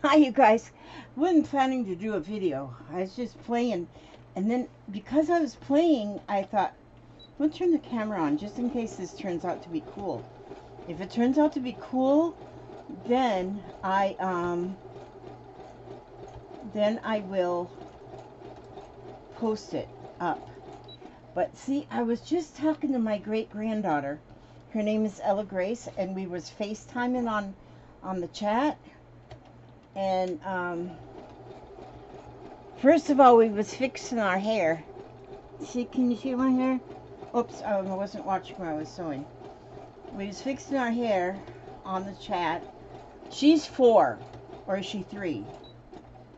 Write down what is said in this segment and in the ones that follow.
Hi, you guys. Wasn't planning to do a video. I was just playing, and then because I was playing, I thought, I'm gonna turn the camera on just in case this turns out to be cool. If it turns out to be cool, then I will post it up. But see, I was just talking to my great granddaughter. Her name is Ella Grace, and we was FaceTiming on the chat, and first of all, we was fixing our hair. See, can you see my hair? Oops, I wasn't watching where I was sewing. We was fixing our hair on the chat. She's 4, or is she 3?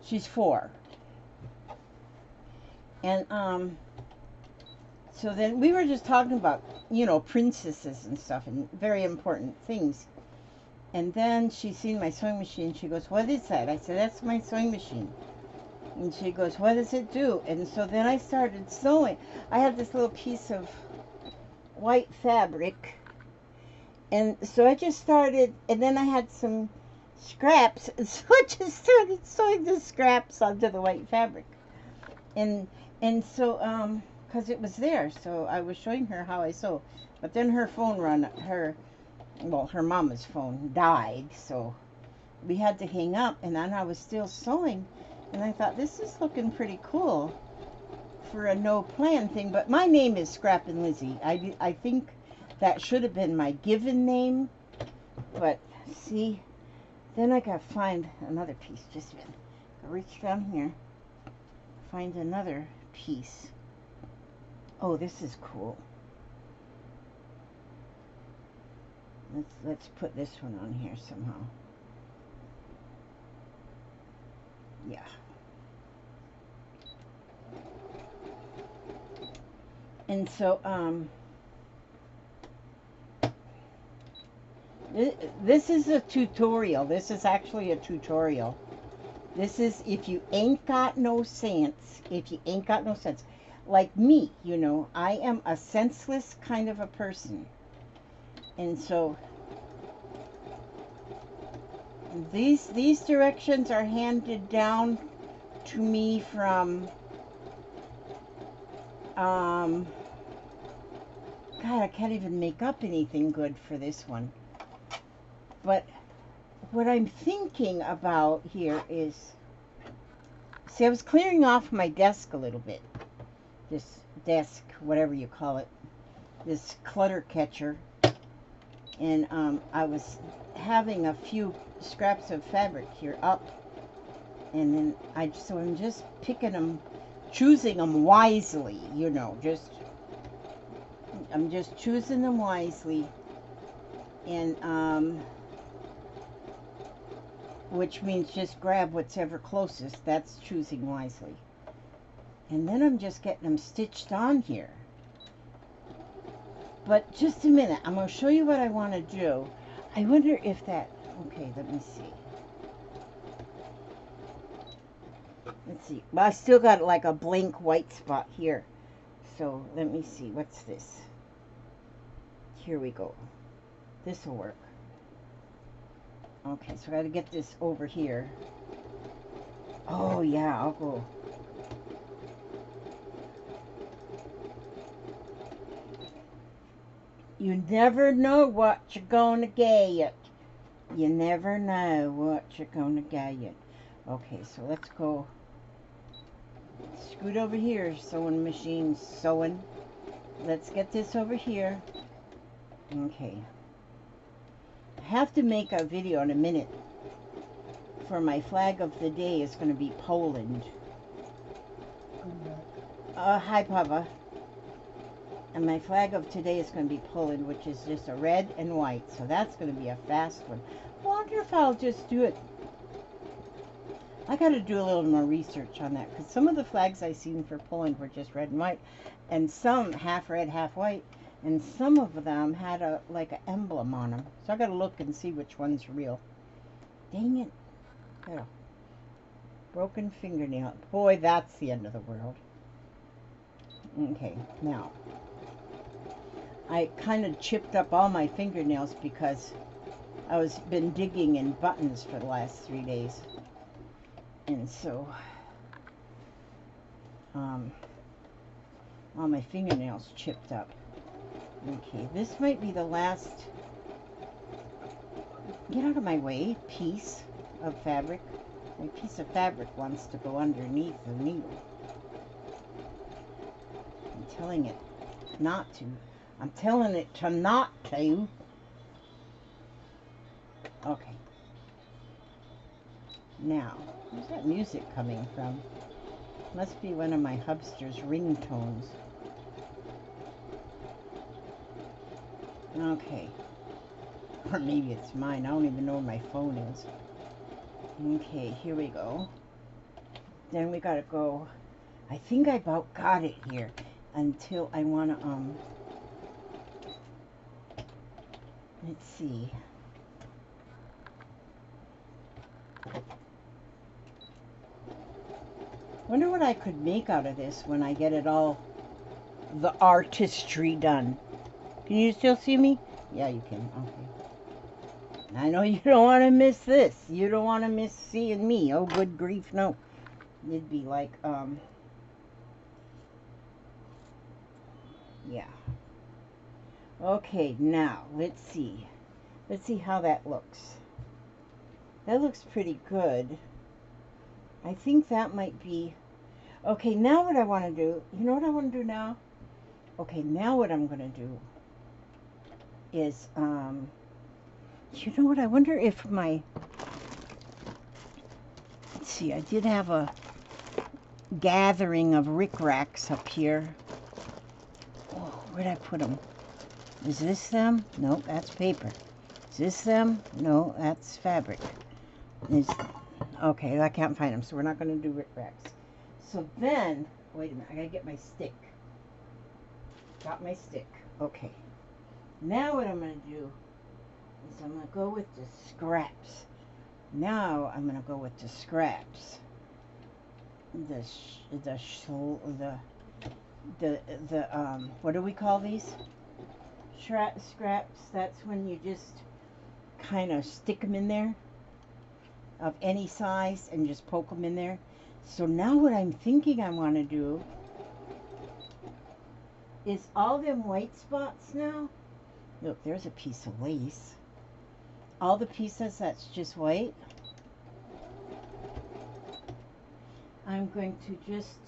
She's 4. And so then we were just talking about, princesses and stuff and very important things. And then she seen my sewing machine. She goes, "What is that?" I said, "That's my sewing machine." And she goes, "What does it do?" And so then I started sewing. I had this little piece of white fabric, and so I just started, and then I had some scraps, and so I just started sewing the scraps onto the white fabric. And so because it was there, so I was showing her how I sew. But then her mama's phone died, so we had to hang up, and then I was still sewing, and I thought, this is looking pretty cool for a no plan thing. But my name is Scrappinlizzi. I think that should have been my given name, but see, then I gotta find another piece. Just a minute. I'll reach down here, find another piece. Oh, this is cool. Let's put this one on here somehow. Yeah. And so this is a tutorial. This is actually a tutorial. This is if you ain't got no sense. If you ain't got no sense. Like me, I am a senseless kind of a person. And so these directions are handed down to me from God, I can't even make up anything good for this one. But what I'm thinking about here is, see, I was clearing off my desk a little bit. This desk, whatever you call it, this clutter catcher. And I was having a few scraps of fabric here up. And then so I'm just picking them, choosing them wisely, I'm just choosing them wisely. And which means just grab what's ever closest. That's choosing wisely. And then I'm just getting them stitched on here. But just a minute, I'm going to show you what I want to do. I wonder if that, okay, let me see. Let's see. Well, I still got like a blank white spot here. So let me see, what's this? Here we go. This will work. Okay, so I got to get this over here. Oh yeah, I'll go. You never know what you're gonna get. You never know what you're gonna get. Okay, so let's go. Scoot over here, sewing machine, sewing. Let's get this over here. Okay. I have to make a video in a minute. For my flag of the day is going to be Poland. Hi, Papa. And my flag of today is going to be Poland, which is just a red and white. So that's going to be a fast one. I wonder if I'll just do it. I got to do a little more research on that, because some of the flags I seen for Poland were just red and white, and some half red, half white, and some of them had like an emblem on them. So I got to look and see which one's real. Dang it. Oh. Broken fingernail. Boy, that's the end of the world. Okay, now I kind of chipped up all my fingernails because I was been digging in buttons for the last 3 days, and so all my fingernails chipped up. Okay, this might be the last, get out of my way, piece of fabric. My piece of fabric wants to go underneath the needle. I'm telling it not to. I'm telling it to not to. Okay. Now, where's that music coming from? Must be one of my hubster's ringtones. Okay. Or maybe it's mine. I don't even know where my phone is. Okay, here we go. Then we gotta go. I think I about got it here until I wanna, let's see. Wonder what I could make out of this when I get it all, the artistry done. Can you still see me? Yeah, you can. Okay. I know you don't want to miss this. You don't want to miss seeing me. Oh, good grief, no. It'd be like, yeah. Okay, now, let's see. Let's see how that looks. That looks pretty good. I think that might be... Okay, now what I want to do... You know what I want to do now? Okay, now what I'm going to do is... you know what? I wonder if my... Let's see, I did have a gathering of rickracs up here. Oh, where'd I put them? Is this them? No, that's paper. Is this them? No, that's fabric. Okay, I can't find them, so we're not going to do rickracs. So then, wait a minute, I gotta get my stick. Got my stick. Okay. Now what I'm going to do is I'm going to go with the scraps. Now I'm going to go with the scraps. What do we call these? Scraps. That's when you just kind of stick them in there of any size and just poke them in there. So now what I'm thinking I want to do is all them white spots now. Look, there's a piece of lace. All the pieces that's just white, I'm going to just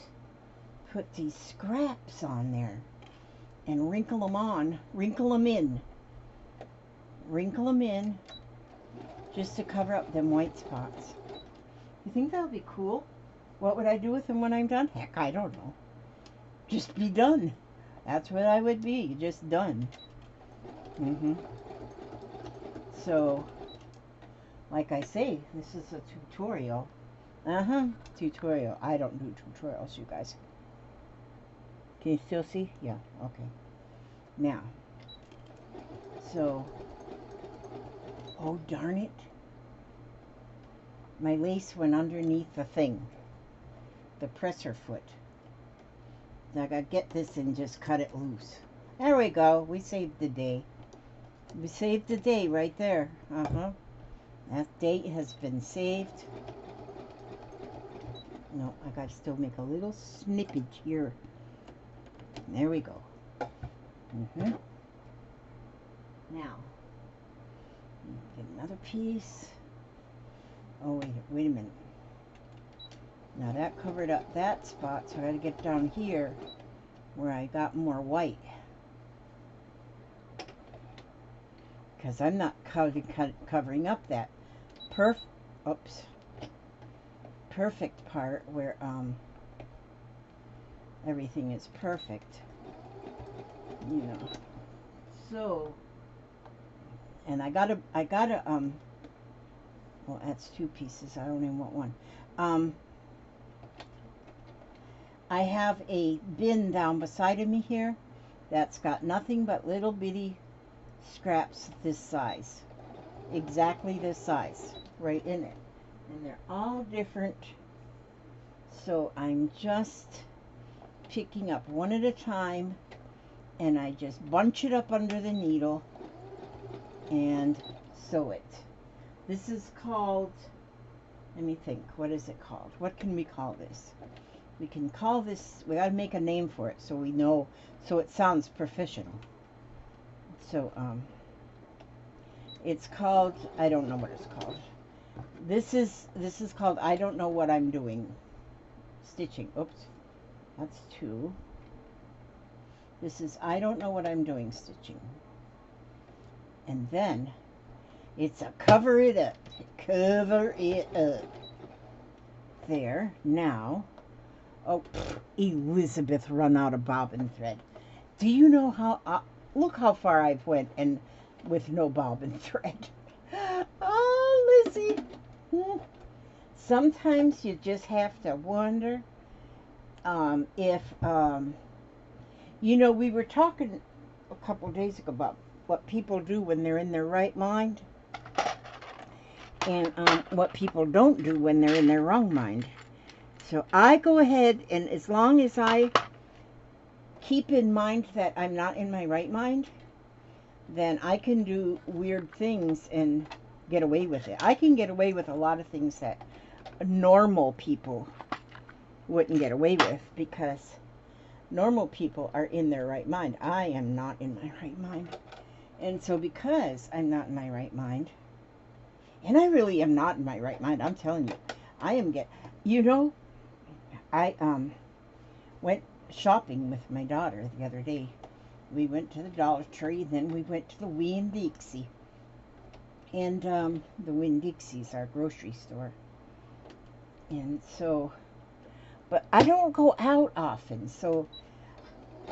put these scraps on there and wrinkle them on, wrinkle them in just to cover up them white spots. You think that would be cool? What would I do with them when I'm done? Heck, I don't know. Just be done. That's what I would be, just done. So, like I say, this is a tutorial. Tutorial. I don't do tutorials, you guys. Can you still see? Yeah, okay. Now, so, oh darn it. My lace went underneath the thing. The presser foot. Now I gotta get this and just cut it loose. There we go. We saved the day. We saved the day right there. That date has been saved. No, I gotta still make a little snippage here. There we go. Now, get another piece. Oh, wait a minute. Now that covered up that spot, so I gotta get down here where I got more white. Because I'm not covering up that perfect part where everything is perfect, you know. So, and I gotta well, that's two pieces. I don't even want one. I have a bin down beside of me here that's got nothing but little bitty scraps this size, exactly this size, right in it, and they're all different. So I'm just picking up one at a time, and I just bunch it up under the needle and sew it. This is called, let me think, what is it called? What can we call this? We can call this, we gotta make a name for it so we know, so it sounds professional. So, it's called, I don't know what it's called. This is called I don't know what I'm doing. Stitching. Oops. That's 2. This is I don't know what I'm doing stitching. And then it's a cover it up. Cover it up. There. Now. Oh, Elizabeth run out of bobbin thread. Do you know how, look how far I've went and with no bobbin thread. Oh, Lizzie. Sometimes you just have to wonder if, you know, we were talking a couple of days ago about what people do when they're in their right mind and what people don't do when they're in their wrong mind. So I go ahead, and as long as I keep in mind that I'm not in my right mind, then I can do weird things and get away with it. I can get away with a lot of things that normal people wouldn't get away with, because normal people are in their right mind. I am not in my right mind. And so because I'm not in my right mind, and I really am not in my right mind, I'm telling you, I am you know, I went shopping with my daughter the other day. We went to the Dollar Tree, then we went to the Winn-Dixie. And the Winn-Dixie's our grocery store. And so, but I don't go out often, so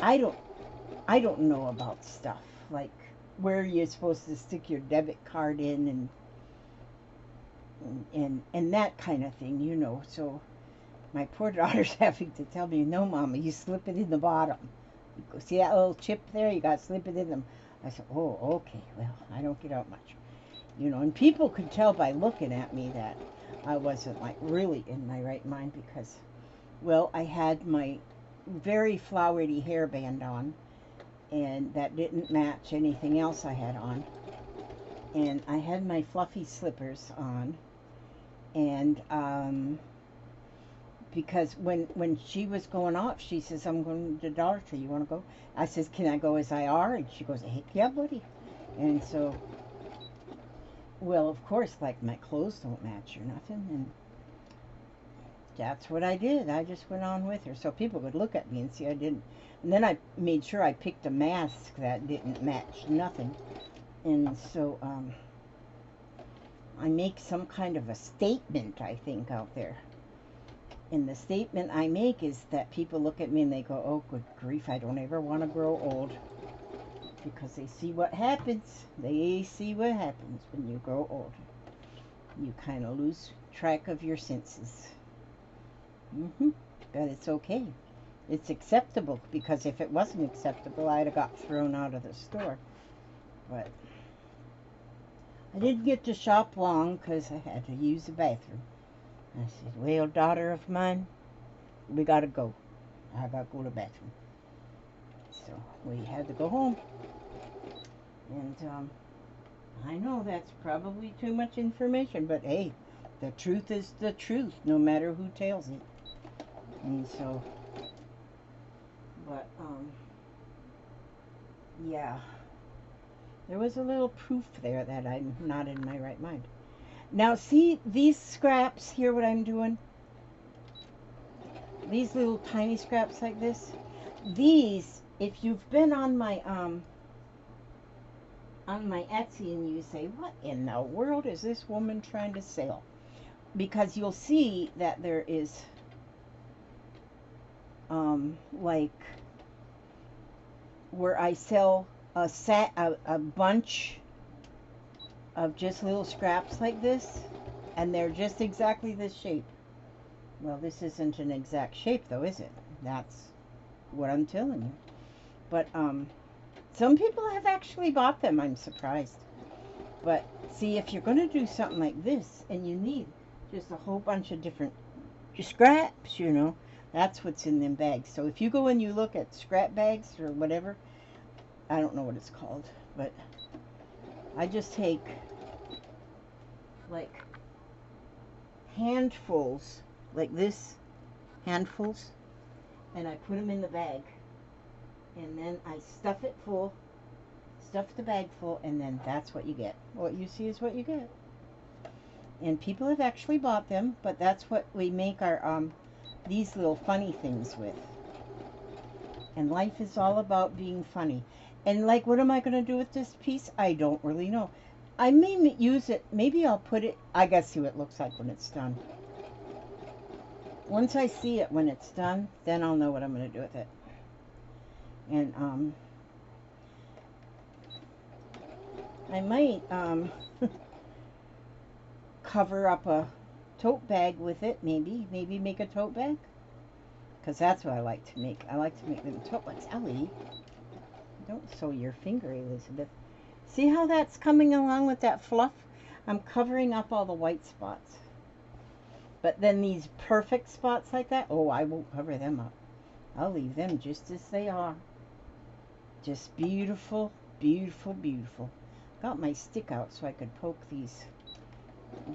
I don't know about stuff like where you're supposed to stick your debit card in and that kind of thing, you know. So my poor daughter's having to tell me, no, Mama, you slip it in the bottom. You go, see that little chip there? You got to slip it in them. I said, oh, okay. Well, I don't get out much, you know. And people could tell by looking at me that I wasn't like really in my right mind, because, well, I had my very flowery hairband on, and that didn't match anything else I had on. And I had my fluffy slippers on, and because when she was going off, she says, I'm going to the Dollar Tree, you want to go? I says, can I go as I are? And she goes, heck yeah, buddy. And so, well, of course, like, my clothes don't match or nothing, and that's what I did. I just went on with her so people would look at me and see I didn't. And then I made sure I picked a mask that didn't match nothing. And so I make some kind of a statement, I think, out there. And the statement I make is that people look at me and they go, oh, good grief, I don't ever want to grow old. Because they see what happens. They see what happens when you grow old. You kind of lose track of your senses. But it's okay. It's acceptable, because if it wasn't acceptable, I'd have got thrown out of the store. But I didn't get to shop long because I had to use the bathroom. I said, well, daughter of mine, we got to go. I got to go to the bathroom. So we had to go home. And I know that's probably too much information, but hey, the truth is the truth, no matter who tells it. And so, but, yeah, there was a little proof there that I'm not in my right mind. Now, see these scraps here, what I'm doing? These little tiny scraps like this. These, if you've been on my Etsy and you say, what in the world is this woman trying to sell? Because you'll see that there is like where I sell a bunch of just little scraps like this, and they're just exactly this shape. Well, this isn't an exact shape though, is it? That's what I'm telling you. But some people have actually bought them. I'm surprised. But see, if you're going to do something like this and you need just a whole bunch of different scraps, you know, that's what's in them bags. So if you go and you look at scrap bags or whatever, I don't know what it's called, but I just take like handfuls, like this, handfuls, and I put them in the bag, and then I stuff it full, stuff the bag full, and then that's what you get. What you see is what you get. And people have actually bought them, but that's what we make our these little funny things with. And life is all about being funny. And like, what am I going to do with this piece? I don't really know. I may use it. Maybe I'll put it. I gotta see what it looks like when it's done. Once I see it when it's done, then I'll know what I'm going to do with it. And I might cover up a tote bag with it. Maybe make a tote bag, because that's what I like to make. I like to make them tote bags. Ellie, don't sew your finger, Elizabeth. See how that's coming along with that fluff? I'm covering up all the white spots. But then these perfect spots like that, oh, I won't cover them up. I'll leave them just as they are. Just beautiful, beautiful, beautiful. Got my stick out so I could poke these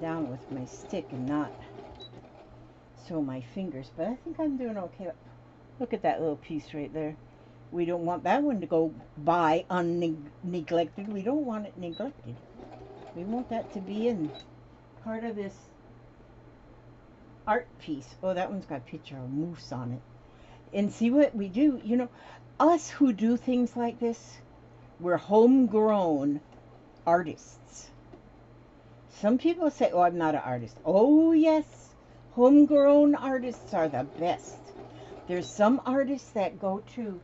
down with my stick and not sew my fingers. But I think I'm doing okay. Look at that little piece right there. We don't want that one to go by neglected. We don't want it neglected. We want that to be in part of this art piece. Oh, that one's got a picture of a moose on it. And see what we do, you know, us who do things like this, we're homegrown artists. Some people say, oh, I'm not an artist. Oh, yes, homegrown artists are the best. There's some artists that go to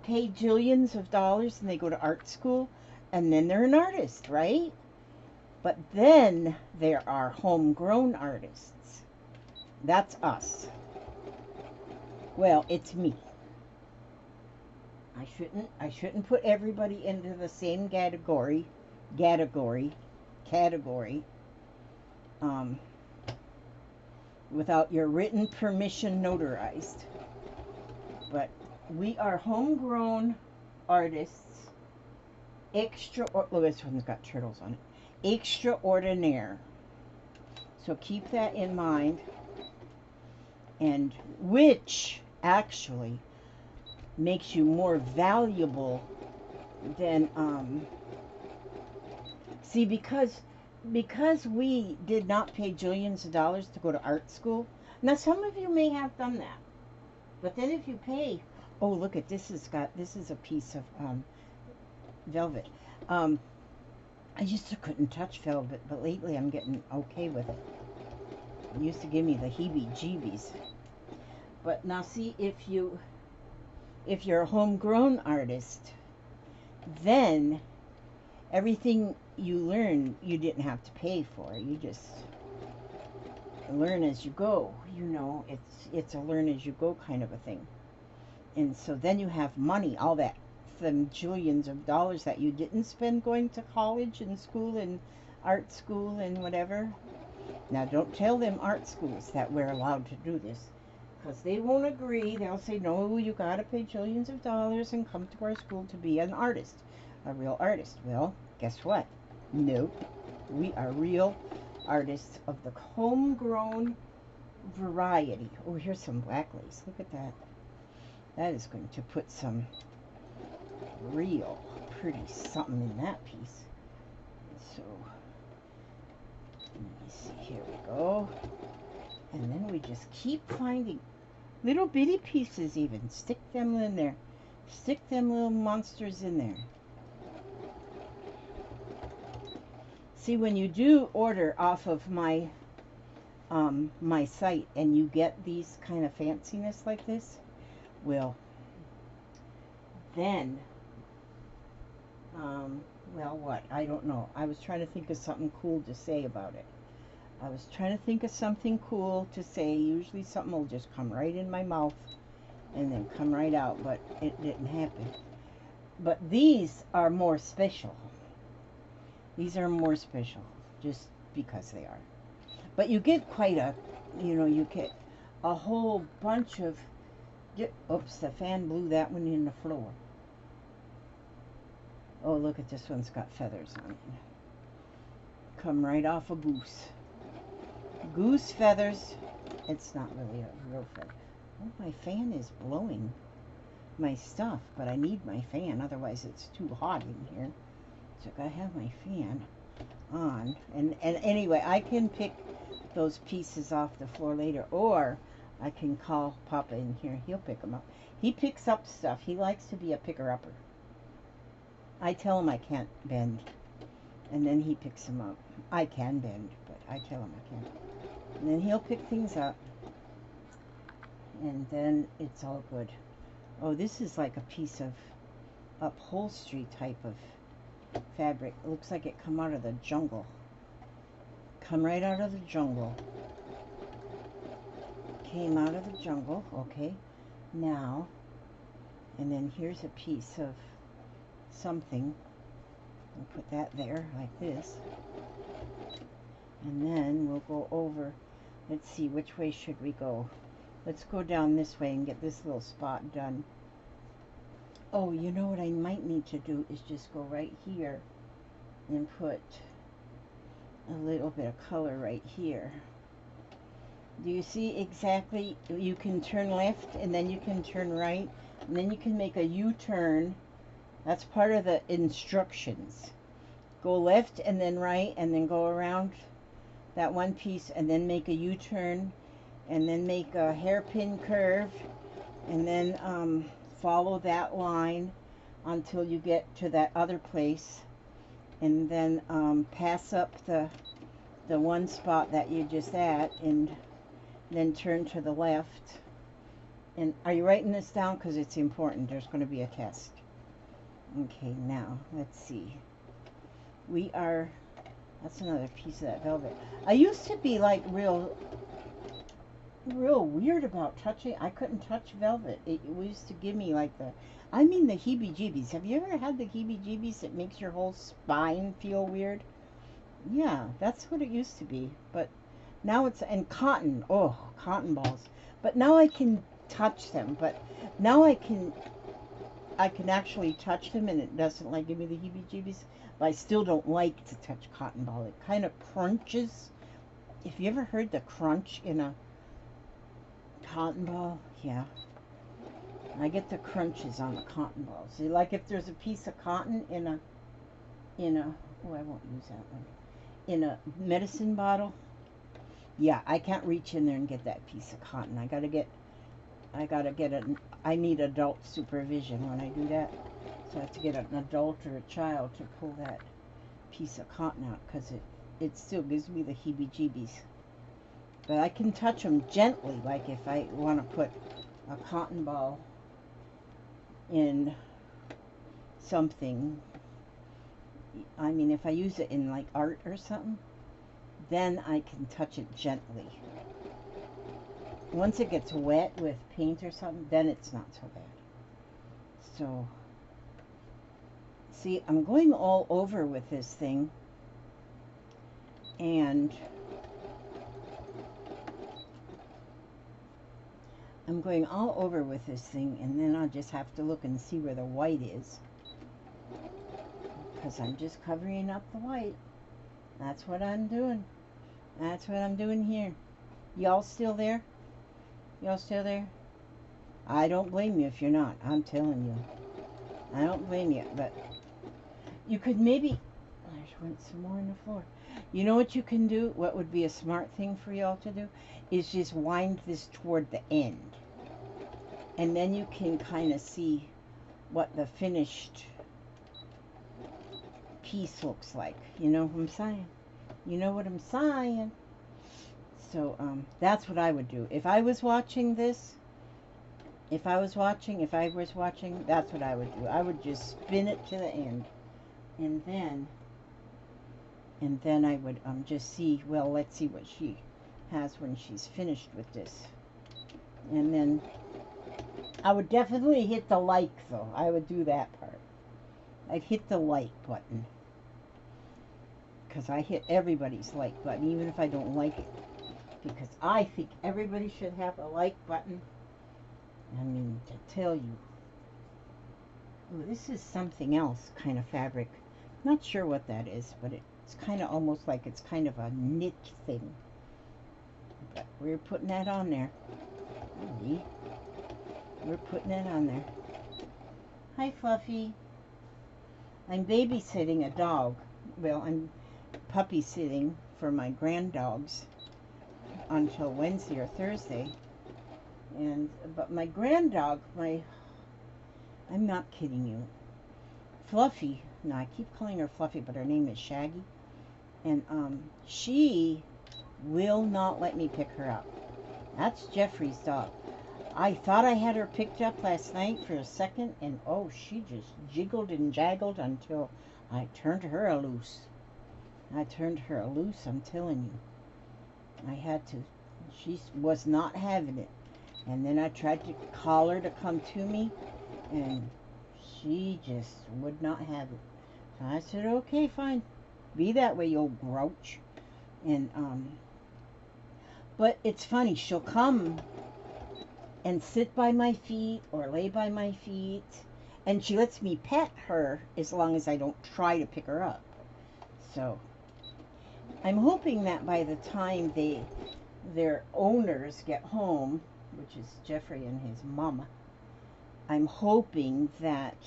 pay jillions of dollars and they go to art school, and then they're an artist, right? But then there are homegrown artists. That's us. Well, it's me. I shouldn't put everybody into the same category, without your written permission notarized. But we are homegrown artists, look, this one's got turtles on it, extraordinaire. So keep that in mind, and which actually makes you more valuable than, see, because we did not pay jillions of dollars to go to art school. Now, some of you may have done that, but then if you pay, oh, look at this, this is a piece of velvet. I used to couldn't touch velvet, but lately I'm getting okay with it. It used to give me the heebie-jeebies. But now see, if you're a homegrown artist, then everything you learn, you didn't have to pay for. You just learn as you go. You know, it's a learn as you go kind of a thing. And so then you have money, all that, them jillions of dollars that you didn't spend going to college and school and art school and whatever. Now, don't tell them art schools that we're allowed to do this, because they won't agree. They'll say, no, you got to pay jillions of dollars and come to our school to be an artist, a real artist. Well, guess what? Nope. We are real artists of the homegrown variety. Oh, here's some black lace. Look at that. That is going to put some real pretty something in that piece. So, let me see. Here we go. And then we just keep finding little bitty pieces even. Stick them in there. Stick them little monsters in there. See, when you do order off of my my site and you get these kind of fanciness like this, well, then, well, what? I don't know. I was trying to think of something cool to say about it. I was trying to think of something cool to say. Usually something will just come right in my mouth and then come right out, but it didn't happen. But these are more special. These are more special just because they are. But you get quite a, you know, you get a whole bunch of, oops, the fan blew that one in the floor. Oh, look at this one's got feathers on it. come right off a goose. Goose feathers. It's not really a real feather. Oh, my fan is blowing my stuff, but I need my fan, otherwise it's too hot in here. So I gotta have my fan on. And anyway, I can pick those pieces off the floor later, or I can call Papa in here. He'll pick them up. He picks up stuff. He likes to be a picker-upper. I tell him I can't bend, and then he picks them up. I can bend, but I tell him I can't. And then he'll pick things up, and then it's all good. Oh, this is like a piece of upholstery type of fabric. It looks like it come out of the jungle. Come right out of the jungle. Came out of the jungle. Okay. Now, and then here's a piece of something. We'll put that there like this. And then we'll go over. Let's see, which way should we go? Let's go down this way and get this little spot done. Oh, you know what I might need to do is just go right here and put a little bit of color right here. Do you see exactly? You can turn left and then you can turn right and then you can make a U-turn. That's part of the instructions. Go left and then right and then go around that one piece and then make a U-turn and then make a hairpin curve and then follow that line until you get to that other place, and then pass up the one spot that you just at, and then turn to the left. And are you writing this down? Because it's important. There's going to be a test. Okay, now let's see. We are, that's another piece of that velvet. I used to be like real weird about touching. I couldn't touch velvet. It used to give me like the heebie-jeebies. Have you ever had the heebie-jeebies that makes your whole spine feel weird? Yeah, that's what it used to be. But now it's, and cotton. Oh, cotton balls. But now I can touch them. But now I can actually touch them and it doesn't like give me the heebie-jeebies. But I still don't like to touch cotton ball. It kind of crunches. If you ever heard the crunch in a cotton ball, yeah, I get the crunches on the cotton balls. See, like if there's a piece of cotton in a oh, I won't use that one, in a medicine bottle, yeah, I can't reach in there and get that piece of cotton. I need adult supervision when I do that, so I have to get an adult or a child to pull that piece of cotton out, because it still gives me the heebie-jeebies. But I can touch them gently, like if I want to put a cotton ball in something. I mean, if I use it in like art or something, then I can touch it gently. Once it gets wet with paint or something, then it's not so bad. So, see, I'm going all over with this thing, and I'm going all over with this thing, and then I'll just have to look and see where the white is, because I'm just covering up the white. That's what I'm doing. That's what I'm doing here. Y'all still there? Y'all still there? I don't blame you if you're not. I'm telling you. I don't blame you, but you could maybe, there's went some more on the floor. You know what you can do? What would be a smart thing for y'all to do? Is just wind this toward the end. And then you can kind of see what the finished piece looks like. You know what I'm saying? You know what I'm saying? So, that's what I would do. If I was watching this, if I was watching, that's what I would do. I would just spin it to the end. And then I would just see, well, let's see what she has when she's finished with this. And then I would definitely hit the like, though. I would do that part. I'd hit the like button, because I hit everybody's like button, even if I don't like it, because I think everybody should have a like button. I mean, to tell you. Ooh, this is something else kind of fabric. Not sure what that is, but it It's kind of almost like it's kind of a knit thing. But we're putting that on there. We're putting it on there. Hi, Fluffy. I'm babysitting a dog. Well, I'm puppy sitting for my grand dogs until Wednesday or Thursday. But my grand dog, I'm not kidding you. Fluffy, no, I keep calling her Fluffy, but her name is Shaggy. And she will not let me pick her up. That's Jeffrey's dog. I thought I had her picked up last night for a second, and oh, she just jiggled and jaggled until I turned her loose. I turned her loose, I'm telling you. I had to. She was not having it. And then I tried to call her to come to me, and she just would not have it. So I said, okay, fine. Be that way, you old grouch. And, but it's funny. She'll come and sit by my feet or lay by my feet. And she lets me pet her as long as I don't try to pick her up. So I'm hoping that by the time their owners get home, which is Jeffrey and his mama, I'm hoping that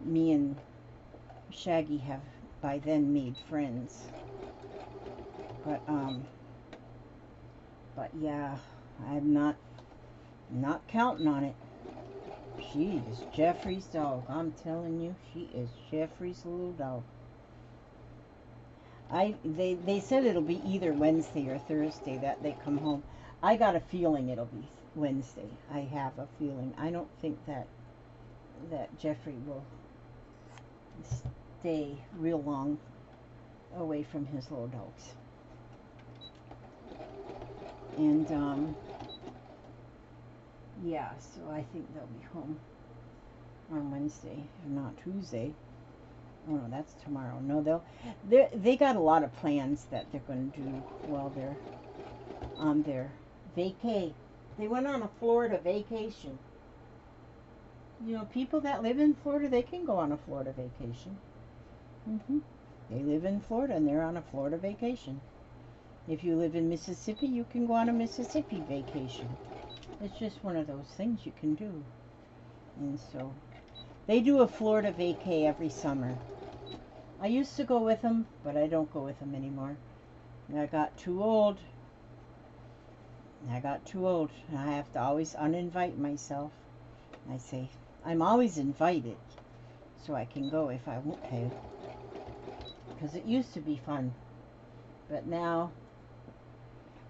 me and Shaggy have by then made friends. But yeah, I'm not counting on it. She is Jeffrey's dog. I'm telling you, she is Jeffrey's little dog. They said it'll be either Wednesday or Thursday that they come home. I got a feeling it'll be Wednesday. I have a feeling. I don't think that Jeffrey will stay real long away from his little dogs. And yeah, so I think they'll be home on Wednesday, if not Tuesday. Oh no, that's tomorrow. No, they got a lot of plans that they're going to do while they're on their vacay. They went on a Florida vacation. You know, people that live in Florida, they can go on a Florida vacation. They live in Florida and they're on a Florida vacation. If you live in Mississippi, you can go on a Mississippi vacation. It's just one of those things you can do. And so they do a Florida vacay every summer. I used to go with them, but I don't go with them anymore. I got too old. I have to always uninvite myself. I say, I'm always invited, so I can go if I won't pay. Because it used to be fun. But now,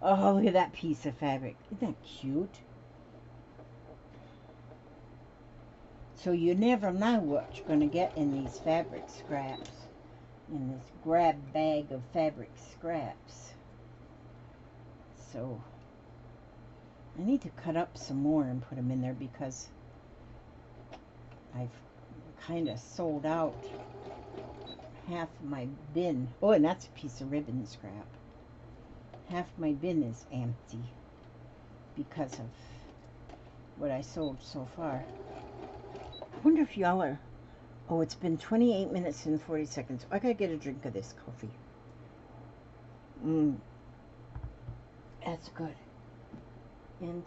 oh, look at that piece of fabric. Isn't that cute? So you never know what you're going to get in these fabric scraps. In this grab bag of fabric scraps. So I need to cut up some more and put them in there because I've kind of sold out half my bin. Oh, and that's a piece of ribbon scrap. Half my bin is empty because of what I sold so far. I wonder if y'all are... Oh, it's been 28 minutes and 40 seconds. I gotta get a drink of this coffee. That's good. And,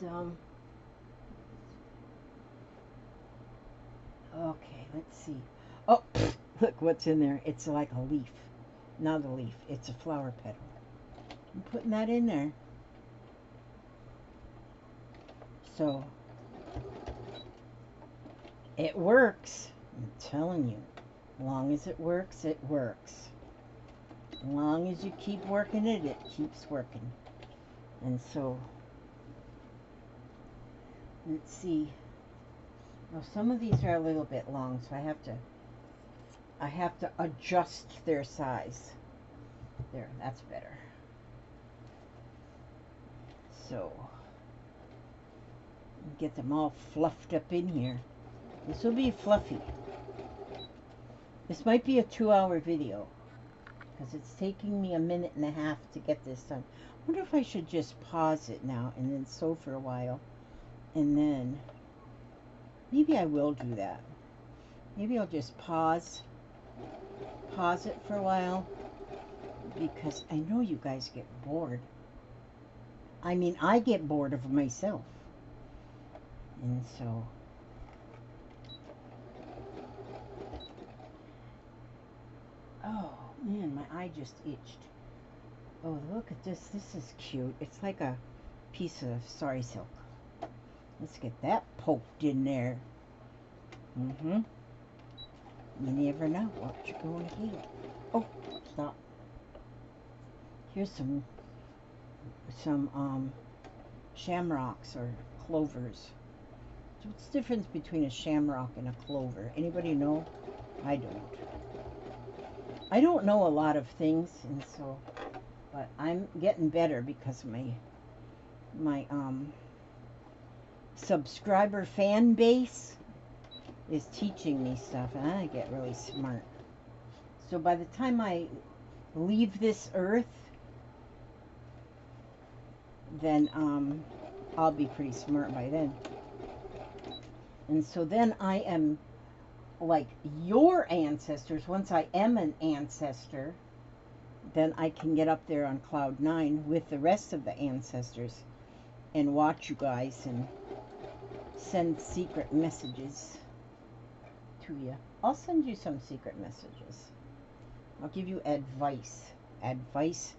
okay, let's see. Oh, look what's in there. It's like a leaf. Not a leaf. It's a flower petal. I'm putting that in there. So, it works. I'm telling you. As long as it works, it works. As long as you keep working it, it keeps working. And so, let's see. Now, some of these are a little bit long, so I have to adjust their size. There, that's better. So, get them all fluffed up in here. This will be fluffy. This might be a 2-hour video because it's taking me a minute and a half to get this done. I wonder if I should just pause it now and then sew for a while, and then maybe I will do that. Maybe I'll just pause it for a while because I know you guys get bored. I mean, I get bored of myself. And so, oh man, my eye just itched. Oh, look at this. This is cute. It's like a piece of sari silk. Let's get that poked in there. Mm-hmm. You never know what you're going to get. Oh, stop. Here's some shamrocks or clovers. So what's the difference between a shamrock and a clover? Anybody know? I don't. I don't know a lot of things, and so, but I'm getting better because my subscriber fan base is teaching me stuff, and I get really smart. So by the time I leave this earth, then I'll be pretty smart by then. And so then I am like your ancestors. Once I am an ancestor, then I can get up there on cloud 9 with the rest of the ancestors and watch you guys and send secret messages to you. I'll send you some secret messages. I'll give you advice. Advice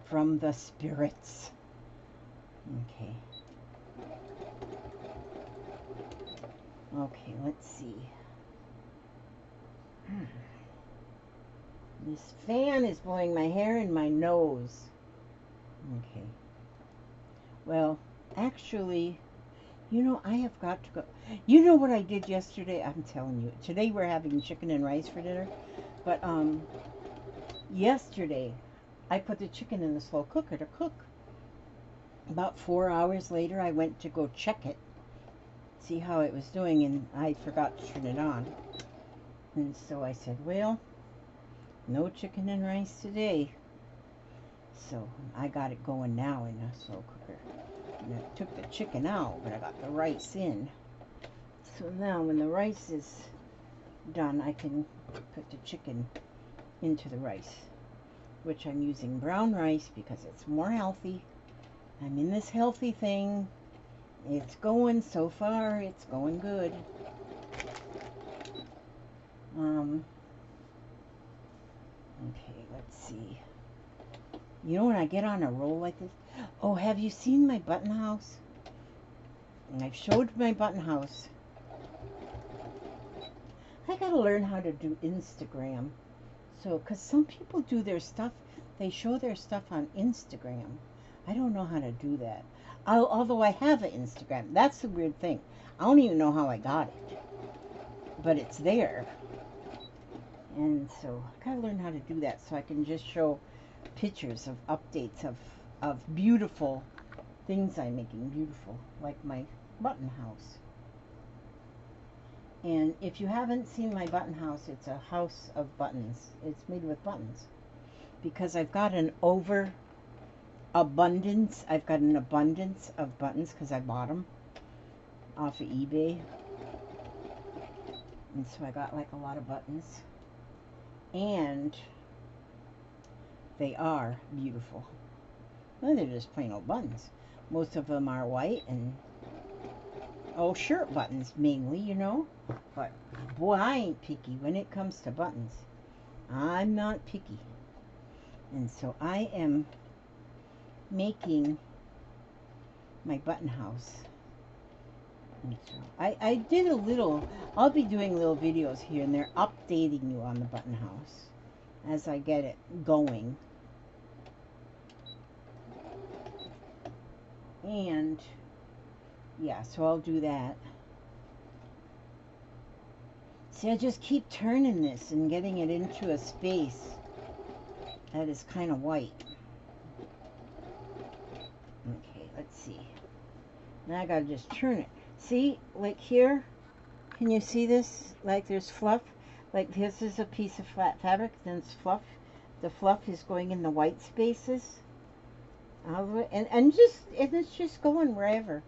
from the spirits. Okay. Okay, let's see. This fan is blowing my hair in my nose. Okay. Well, actually, you know, I have got to go. You know what I did yesterday? I'm telling you. Today we're having chicken and rice for dinner. But yesterday I put the chicken in the slow cooker to cook. About 4 hours later, I went to go check it, see how it was doing, and I forgot to turn it on. And so I said, well, no chicken and rice today. So I got it going now in a slow cooker. And I took the chicken out, but I got the rice in. So now when the rice is done, I can put the chicken into the rice, which I'm using brown rice because it's more healthy. I'm in this healthy thing. It's going so far. It's going good. Okay, let's see. You know when I get on a roll like this? Oh, have you seen my button house? And I've showed my button house. I gotta learn how to do Instagram. So, because some people do their stuff, they show their stuff on Instagram. I don't know how to do that. Although I have an Instagram. That's the weird thing. I don't even know how I got it. But it's there. And so I gotta learn how to do that so I can just show pictures of updates of beautiful things I'm making beautiful. Like my button house. And if you haven't seen my button house, it's a house of buttons. It's made with buttons. Because I've got an abundance. I've got an abundance of buttons because I bought them off of eBay. And so I got like a lot of buttons. And they are beautiful. Well, they're just plain old buttons. Most of them are white and, oh, shirt buttons mainly, you know. But boy, I ain't picky when it comes to buttons. I'm not picky. And so I am making my button house. And so I did a little, I'll be doing little videos here and there updating you on the button house as I get it going. And yeah, so I'll do that. See, I just keep turning this and getting it into a space that is kind of white. Okay, let's see. Now I gotta just turn it. See, like here, can you see this? Like there's fluff. Like this is a piece of flat fabric, then it's fluff. The fluff is going in the white spaces. And it's just going wherever.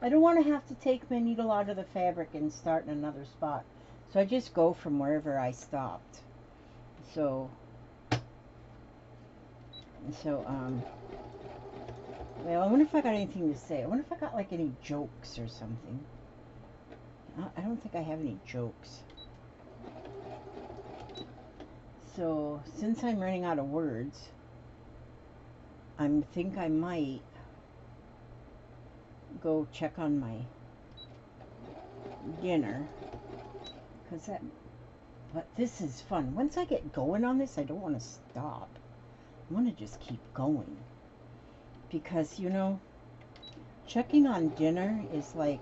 I don't want to have to take my needle out of the fabric and start in another spot. So I just go from wherever I stopped. So So, well, I wonder if I got anything to say. I wonder if I got like any jokes or something. I don't think I have any jokes. So, since I'm running out of words, I think I might go check on my dinner. But this is fun. Once I get going on this, I don't want to stop. I want to just keep going. Because, you know, checking on dinner is like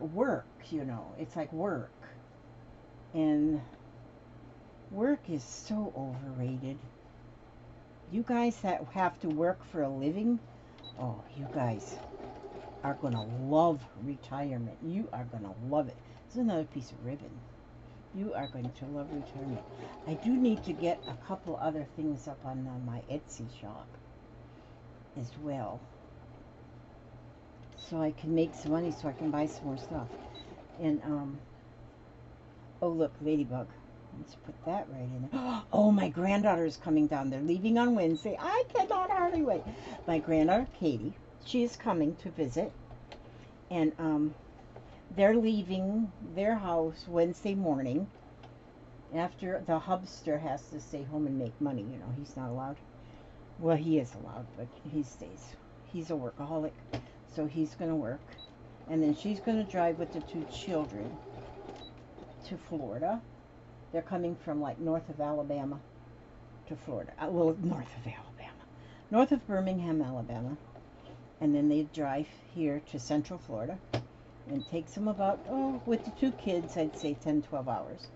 work, you know. It's like work. And work is so overrated. You guys that have to work for a living, oh, you guys are going to love retirement. You are going to love it. This is another piece of ribbon. You are going to love retirement. I do need to get a couple other things up on my Etsy shop as well, so I can make some money so I can buy some more stuff. And oh look, ladybug. Let's put that right in there. Oh, my granddaughter is coming down. They're leaving on Wednesday. I cannot hardly wait. My granddaughter Katie, she is coming to visit, and they're leaving their house Wednesday morning after the hubster has to stay home and make money. You know, he's not allowed. Well, he is allowed, but he stays. He's a workaholic, so he's going to work. And then she's going to drive with the 2 children to Florida. They're coming from like north of Alabama to Florida. Well, north of Alabama. North of Birmingham, Alabama. And then they drive here to Central Florida. And it takes them about, with the 2 kids, I'd say 10, 12 hours.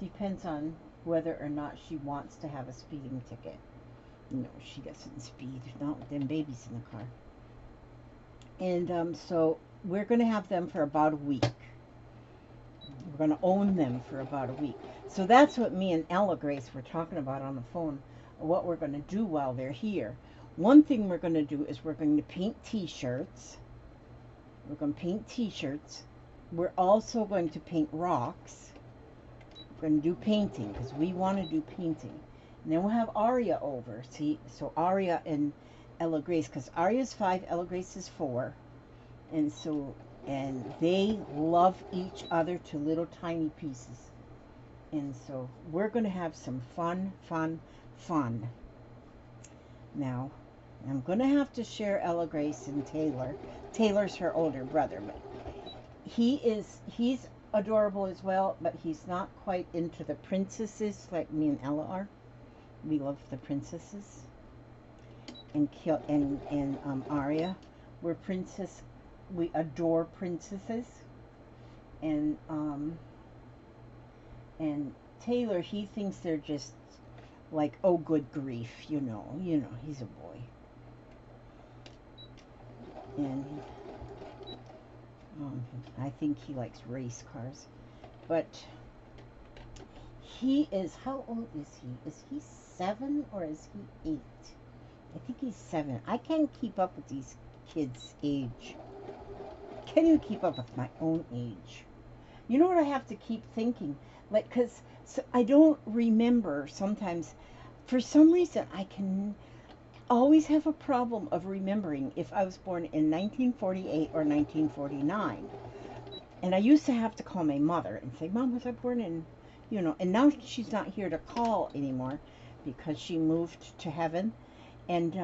Depends on whether or not she wants to have a speeding ticket. No, she doesn't speed. Not with them babies in the car. And so we're going to have them for about a week. We're going to own them for about a week. So that's what me and Ella Grace were talking about on the phone, what we're going to do while they're here. One thing we're going to do is we're going to paint t-shirts. We're going to paint t-shirts. We're also going to paint rocks. We're going to do painting because we want to do painting. And then we'll have Aria over. See, so Aria and Ella Grace, because Aria's 5, Ella Grace is 4. And so, and they love each other to little tiny pieces. And so we're going to have some fun. Now, I'm going to have to share Ella Grace and Taylor. Taylor's her older brother, but he's adorable as well, but he's not quite into the princesses like me and Ella are. We love the princesses. And Aria, we're princess. We adore princesses. And Taylor, he thinks they're just like, oh, good grief, you know, he's a boy. And I think he likes race cars. But he is, how old is he? Is he 7 or is he 8? I think he's 7. I can't keep up with these kids' age. Can't even keep up with my own age. You know what I have to keep thinking? Like, because I don't remember sometimes. For some reason, I can always have a problem of remembering if I was born in 1948 or 1949. And I used to have to call my mother and say, Mom, was I born in, you know, and now she's not here to call anymore because she moved to heaven. And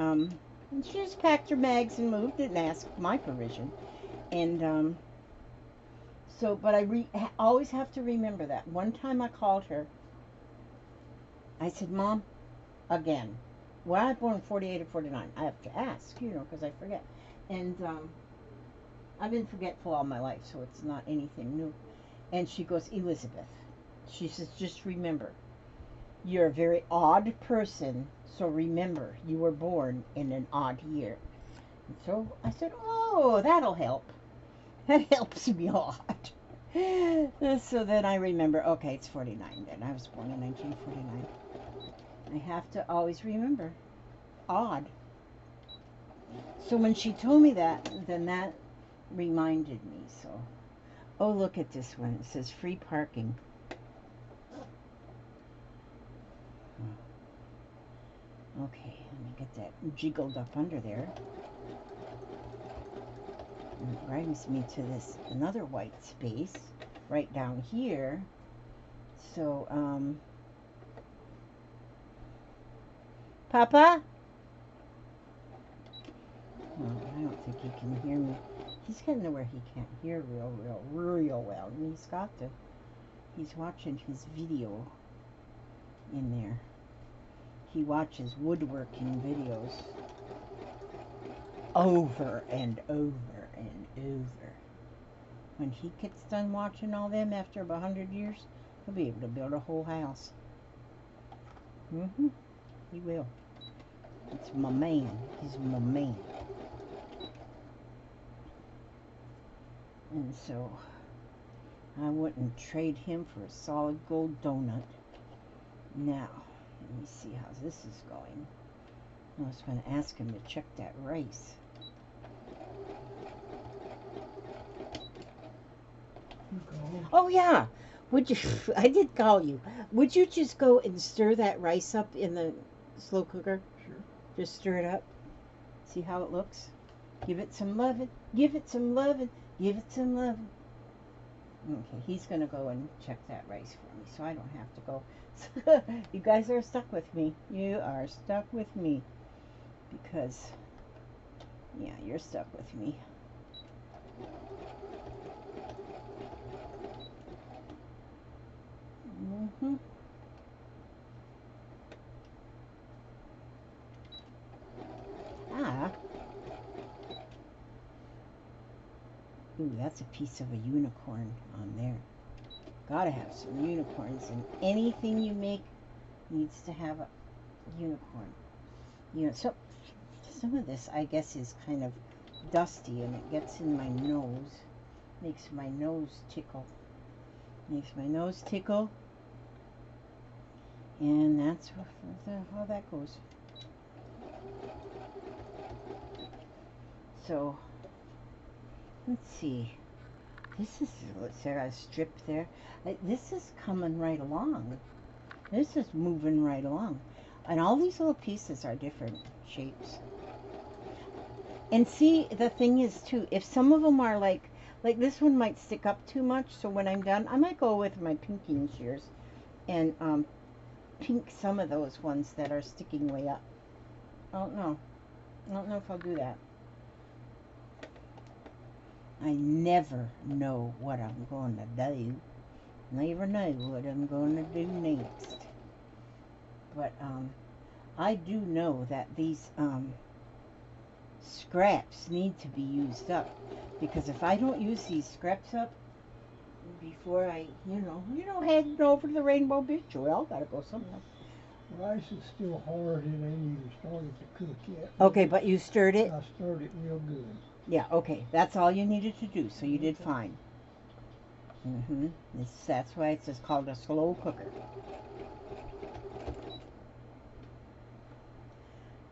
she just packed her bags and moved and asked my permission. And so, but I always have to remember that. One time I called her. I said, Mom, again, was I born in 48 or 49? I have to ask, you know, because I forget. And I've been forgetful all my life, so it's not anything new. And she goes, Elizabeth, she says, just remember, you're a very odd person, so remember, you were born in an odd year. And so I said, oh, that'll help. That helps me a lot. So then I remember, okay, it's 49 then. I was born in 1949. I have to always remember. Odd. So when she told me that, then that reminded me. So, oh, look at this one. It says free parking. Okay, let me get that jiggled up under there. And it brings me to this another white space right down here. So, Papa? Well, I don't think he can hear me. He's getting to where he can't hear real well. And he's watching his video in there. He watches woodworking videos over and over and over. When he gets done watching all them after about 100 years, he'll be able to build a whole house. He will. It's my man. He's my man. And so, I wouldn't trade him for a solid gold donut. Now, let me see how this is going. I was going to ask him to check that rice. Oh yeah, would you? I did call you. Would you just go and stir that rice up in the slow cooker? Sure. Just stir it up. See how it looks. Give it some loving. Give it some loving. Give it some loving. Okay, he's gonna go and check that rice for me, so I don't have to go. You guys are stuck with me. You are stuck with me because, yeah, you're stuck with me. Ah. Ooh, that's a piece of a unicorn on there. Gotta have some unicorns, and anything you make needs to have a unicorn. You know, so some of this, I guess, is kind of dusty, and it gets in my nose. Makes my nose tickle. Makes my nose tickle. And that's how that goes. So, let's see. This is, let's say I strip there. This is coming right along. This is moving right along. And all these little pieces are different shapes. And see, the thing is too, if some of them are like this one might stick up too much, so when I'm done, I might go with my pinking shears and pink some of those ones that are sticking way up. I don't know. I don't know if I'll do that. I never know what I'm going to do. Never know what I'm going to do next. But I do know that these scraps need to be used up, because if I don't use these scraps up before I, heading over to the Rainbow Beach, well, gotta go somewhere. Rice is still hard. It ain't even started to cook yet. Okay, but you stirred it? I stirred it real good. Yeah, okay. That's all you needed to do, so you did fine. That's why it's just called a slow cooker.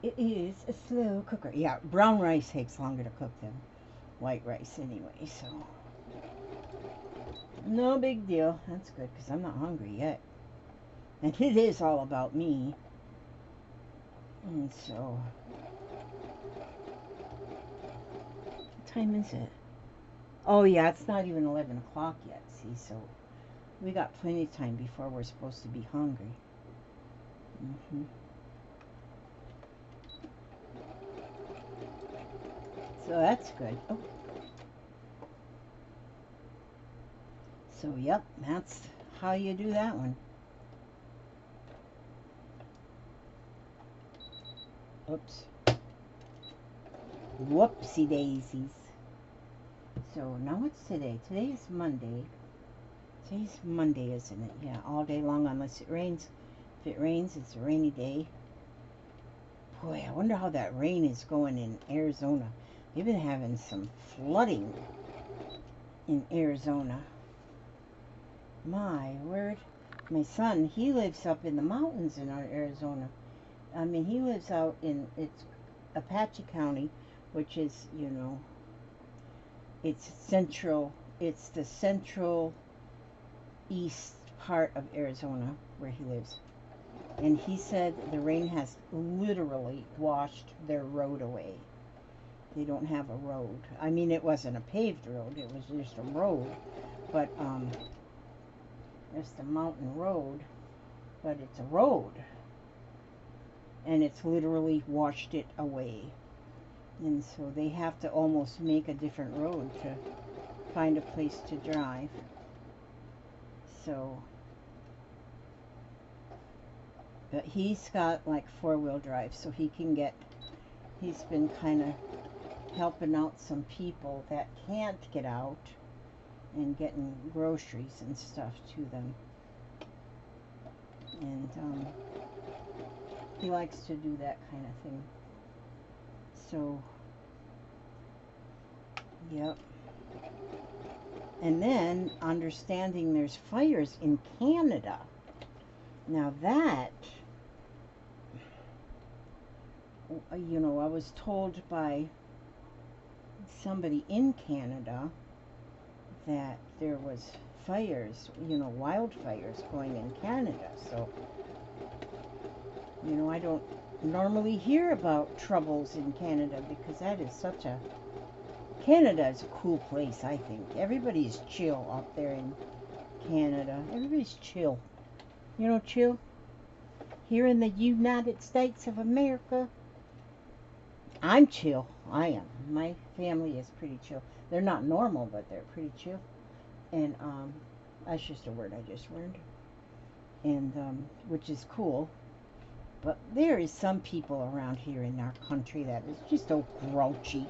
It is a slow cooker. Yeah, brown rice takes longer to cook than white rice anyway, so no big deal. That's good, because I'm not hungry yet. And it is all about me. And so, what time is it? Oh yeah, it's not even 11 o'clock yet, see, so we got plenty of time before we're supposed to be hungry. So that's good. Oh. So yep, that's how you do that one. Oops. Whoopsie daisies. So now what's today? Today is Monday. Today's Monday, isn't it? Yeah, all day long unless it rains. If it rains, it's a rainy day. Boy, I wonder how that rain is going in Arizona. They've been having some flooding in Arizona. My word. My son, he lives up in the mountains in Arizona. I mean, he lives out in, it's Apache County, which is, it's the central east part of Arizona where he lives. And he said the rain has literally washed their road away. They don't have a road. I mean, it wasn't a paved road, it was just a road. But, just a mountain road, but it's a road. And it's literally washed it away. And so they have to almost make a different road to find a place to drive. So, but he's got like 4-wheel drive, so he can get, he's been kind of helping out some people that can't get out and getting groceries and stuff to them. And he likes to do that kind of thing. So, yep. And then understanding there's fires in Canada. Now that, you know, I was told by somebody in Canada that there was fires, you know, wildfires going in Canada. So, you know, I don't normally hear about troubles in Canada because that is such a, Canada is a cool place, I think. Everybody's chill up there in Canada. Everybody's chill. You know, chill. Here in the United States of America, I'm chill. I am. My family is pretty chill. They're not normal, but they're pretty chill. And that's just a word I just learned. And which is cool. But there is some people around here in our country that is just so grouchy.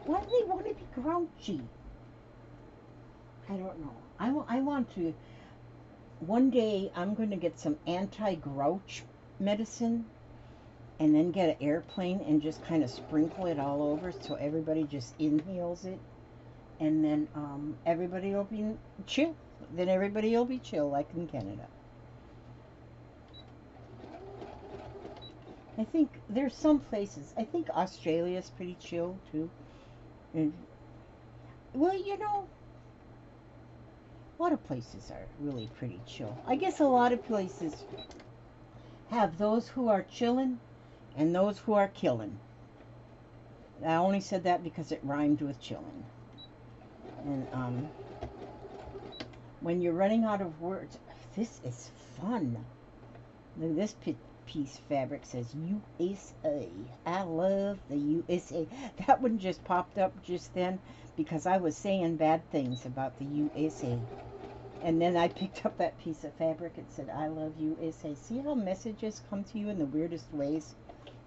Why do they want to be grouchy? I don't know. I want to, one day I'm going to get some anti-grouch medicine and then get an airplane and just kind of sprinkle it all over so everybody just inhales it. And then everybody will be chill. Then everybody will be chill like in Canada. I think there's some places. I think Australia's pretty chill too. And, well, you know, a lot of places are really pretty chill. I guess a lot of places have those who are chillin' and those who are killing. I only said that because it rhymed with chillin'. And when you're running out of words, this is fun. Look, this piece fabric says USA. I love the USA. That one just popped up just then because I was saying bad things about the USA. And then I picked up that piece of fabric. It said, I love USA. See how messages come to you in the weirdest ways?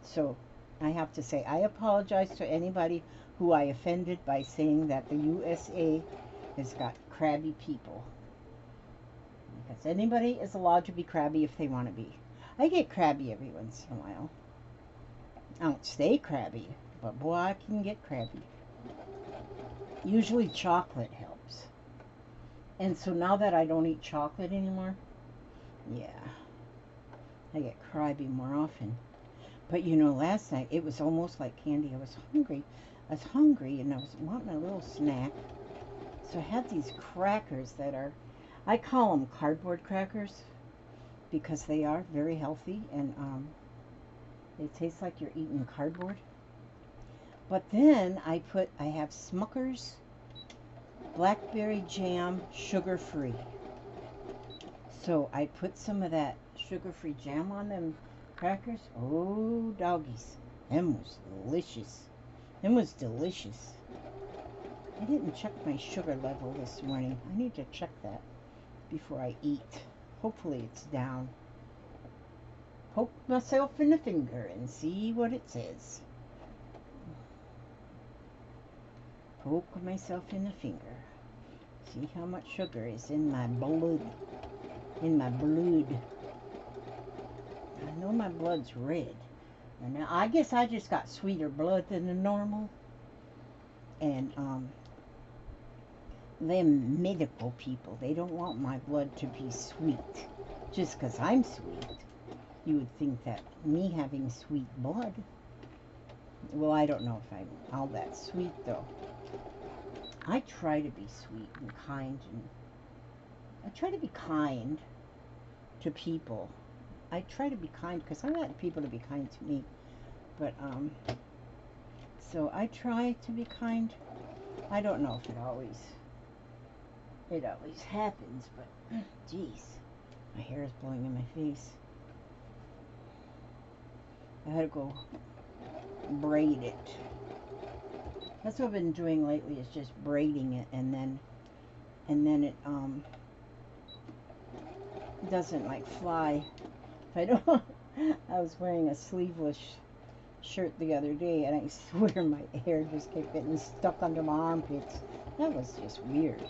So I have to say, I apologize to anybody who I offended by saying that the USA has got crabby people. Because anybody is allowed to be crabby if they want to be. I get crabby every once in a while. I don't stay crabby, but boy, I can get crabby. Usually chocolate helps. And so now that I don't eat chocolate anymore, yeah, I get crabby more often. But you know, last night it was almost like candy. I was hungry. I was hungry and I was wanting a little snack. So I had these crackers that are, I call them cardboard crackers because they are very healthy and they taste like you're eating cardboard. But then I have Smucker's blackberry jam, sugar-free. So I put some of that sugar-free jam on them crackers. Oh, doggies. Them was delicious. Them was delicious. I didn't check my sugar level this morning. I need to check that before I eat. Hopefully it's down. Poke myself in the finger and see what it says. Poke myself in the finger. See how much sugar is in my blood. In my blood. I know my blood's red. And now I guess I just got sweeter blood than the normal. And them medical people, they don't want my blood to be sweet. Just because I'm sweet. You would think that me having sweet blood. Well, I don't know if I'm all that sweet though. I try to be sweet and kind, and I try to be kind to people. I try to be kind because I want people to be kind to me. But so I try to be kind. I don't know if it always happens, but geez, my hair is blowing in my face. I had to go braid it. That's what I've been doing lately, is just braiding it, and then it doesn't like fly. If I don't, I was wearing a sleeveless shirt the other day, and I swear my hair just kept getting stuck under my armpits. That was just weird.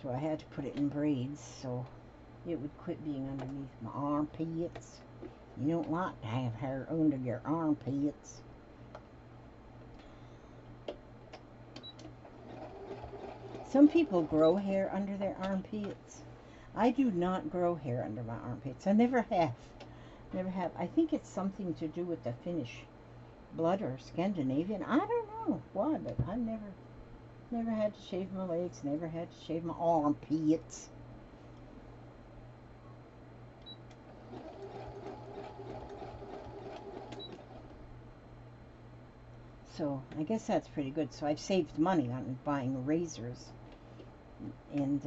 So I had to put it in braids so it would quit being underneath my armpits. You don't like to have hair under your armpits. Some people grow hair under their armpits. I do not grow hair under my armpits. I never have. Never have. I think it's something to do with the Finnish blood or Scandinavian. I don't know why, but I've never had to shave my legs, never had to shave my armpits. So I guess that's pretty good. So I've saved money on buying razors, and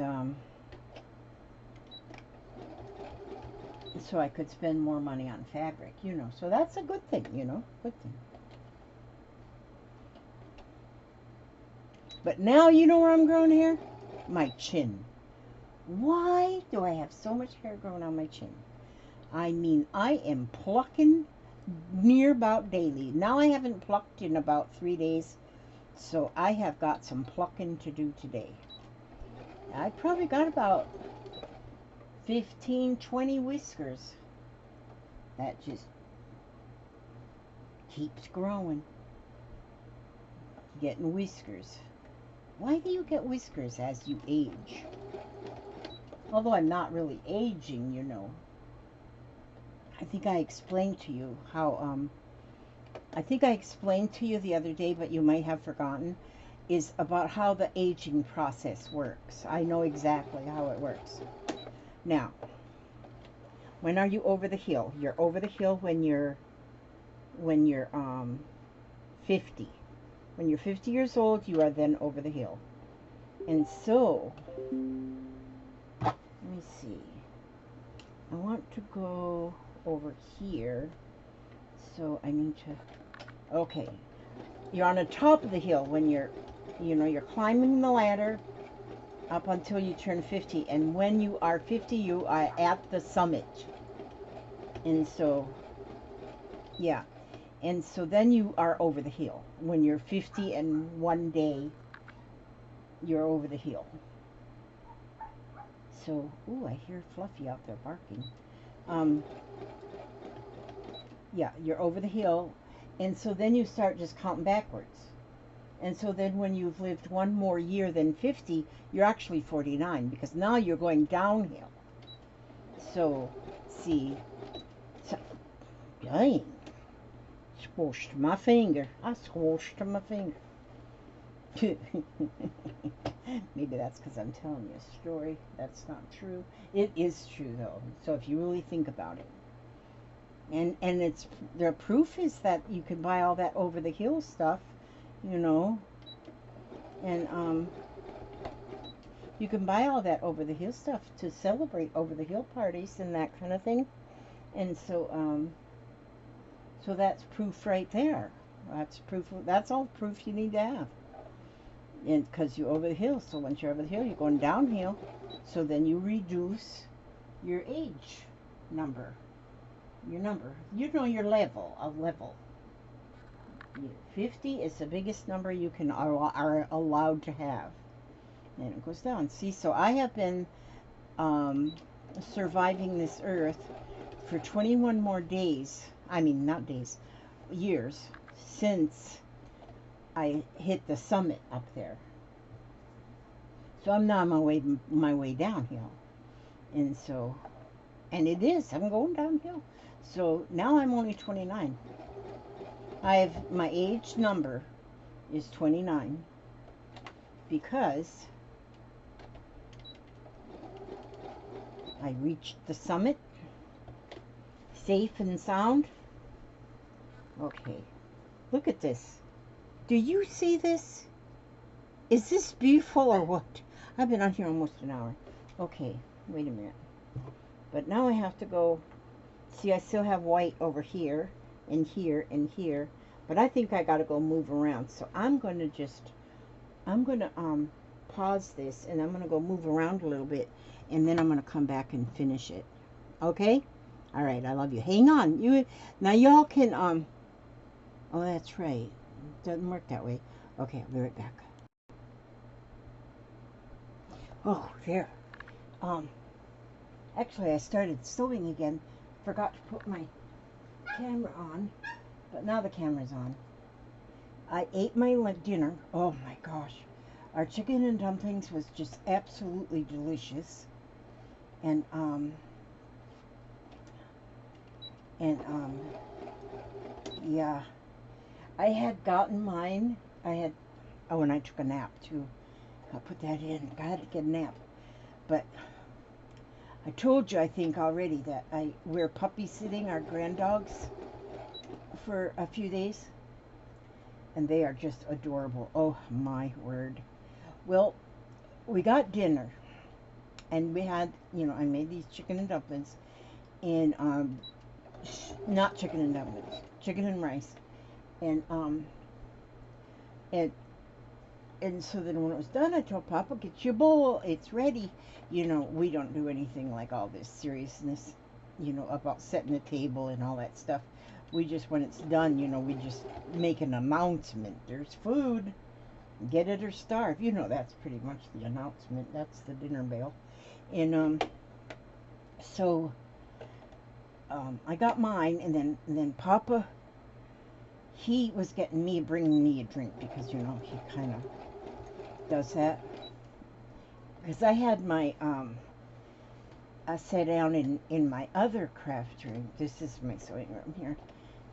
so I could spend more money on fabric, you know. So that's a good thing, you know, good thing. But now you know where I'm growing hair? My chin. Why do I have so much hair growing on my chin? I mean, I am plucking near about daily. Now I haven't plucked in about 3 days, so I have got some plucking to do today. I probably got about 15, 20 whiskers. That just keeps growing. Getting whiskers. Why do you get whiskers as you age? Although I'm not really aging, you know. I think I explained to you how, I think I explained to you the other day, but you might have forgotten, is about how the aging process works. I know exactly how it works. Now, when are you over the hill? You're over the hill when you're 50. When you're 50 years old, you are then over the hill. And so, let me see. I want to go over here. So I need to, okay. You're on the top of the hill when you're climbing the ladder up until you turn 50. And when you are 50, you are at the summit. And so, yeah. And so then you are over the hill. When you're 50 and one day, you're over the hill. So, ooh, I hear Fluffy out there barking. Yeah, you're over the hill. And so then you start just counting backwards. And so then when you've lived one more year than 50, you're actually 49, because now you're going downhill. So, see, so, dang. Squashed my finger. I squashed my finger. Maybe that's because I'm telling you a story. That's not true. It is true, though. So if you really think about it. And it's, the proof is that you can buy all that over the hill stuff, you know. And you can buy all that over the hill stuff to celebrate over the hill parties and that kind of thing. And so so that's proof right there. That's proof. That's all proof you need to have. And because you're over the hill, so once you're over the hill, you're going downhill. So then you reduce your age number. Your number. You know your level. A level. 50 is the biggest number you can are allowed to have. And it goes down. See, so I have been surviving this earth for 21 more days. I mean, not days, years, since I hit the summit up there. So I'm now on my way downhill. And so, and it is, I'm going downhill. So now I'm only 29. My age number is 29 because I reached the summit Safe and sound? Okay. Look at this. Do you see this? Is this beautiful or what? I've been on here almost an hour. Okay, wait a minute. But now I have to go. See, I still have white over here and here and here. But I think I gotta go move around. So I'm gonna pause this and I'm gonna go move around a little bit and then I'm gonna come back and finish it. Okay? All right, I love you. Hang on. Now y'all can oh, that's right. It doesn't work that way. Okay, I'll be right back. Oh, there. Actually I started sewing again. Forgot to put my camera on, but now the camera's on. I ate my dinner. Oh my gosh. Our chicken and dumplings was just absolutely delicious. And yeah. I had gotten mine. Oh, and I took a nap too. I'll put that in. I had to get a nap. But I told you, I think already, that we're puppy sitting our grand dogs for a few days. And they are just adorable. Oh my word. Well, we got dinner. And we had, I made these chicken and dumplings. And, not chicken and dumplings. Chicken and rice. And, and so then when it was done, I told Papa, get your bowl. It's ready. We don't do anything like all this seriousness, about setting the table and all that stuff. We just, when it's done, we just make an announcement. There's food. Get it or starve. That's pretty much the announcement. That's the dinner bell. And so I got mine, and then Papa, he was bringing me a drink because he kind of does that. Because I had my I sat down in my other craft room. This is my sewing room here,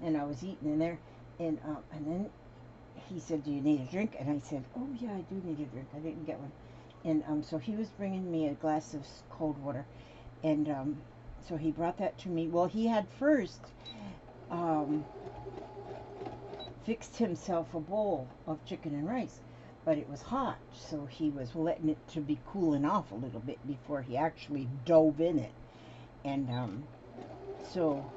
and I was eating in there, and then he said, "Do you need a drink?" And I said, "Oh yeah, I do need a drink. I didn't get one." And so he was bringing me a glass of cold water, and so he brought that to me. Well, he had first fixed himself a bowl of chicken and rice, but it was hot, so he was letting it to be cooling off a little bit before he actually dove in it. And so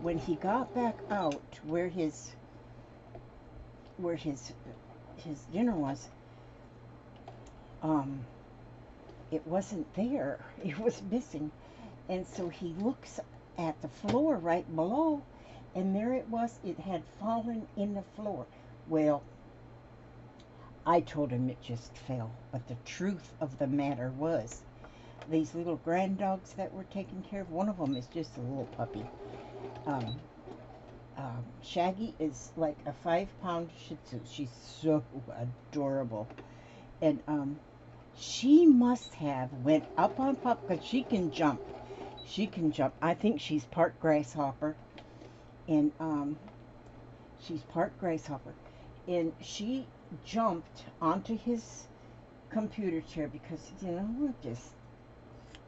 when he got back out where his dinner was, it wasn't there. It was missing. And so he looks at the floor right below, and there it was. It had fallen in the floor. Well, I told him it just fell, but the truth of the matter was, these little grand dogs that were taken care of, one of them is just a little puppy. Shaggy is like a 5-pound Shih Tzu. She's so adorable, and she must have went up on Pup because she can jump. She can jump. I think she's part grasshopper, and she's part grasshopper, and she jumped onto his computer chair because we're just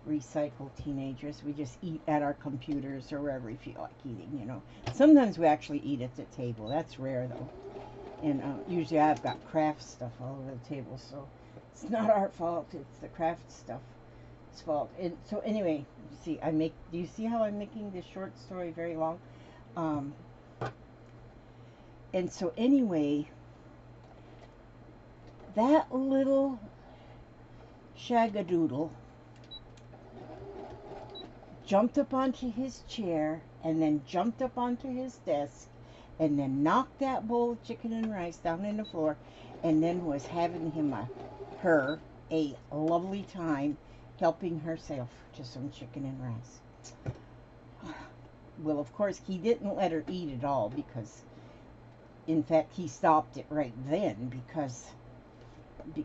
recycled teenagers. We just eat at our computers or wherever we feel like eating. Sometimes we actually eat at the table. That's rare though. And usually I've got craft stuff all over the table, so it's not our fault. It's the craft stuff's fault. And so anyway, do you see how I'm making this short story very long? And so anyway, that little shagadoodle jumped up onto his chair and then jumped up onto his desk and then knocked that bowl of chicken and rice down on the floor and then was having her a lovely time helping herself to some chicken and rice. Well, of course, he didn't let her eat it all because, in fact, he stopped it right then because the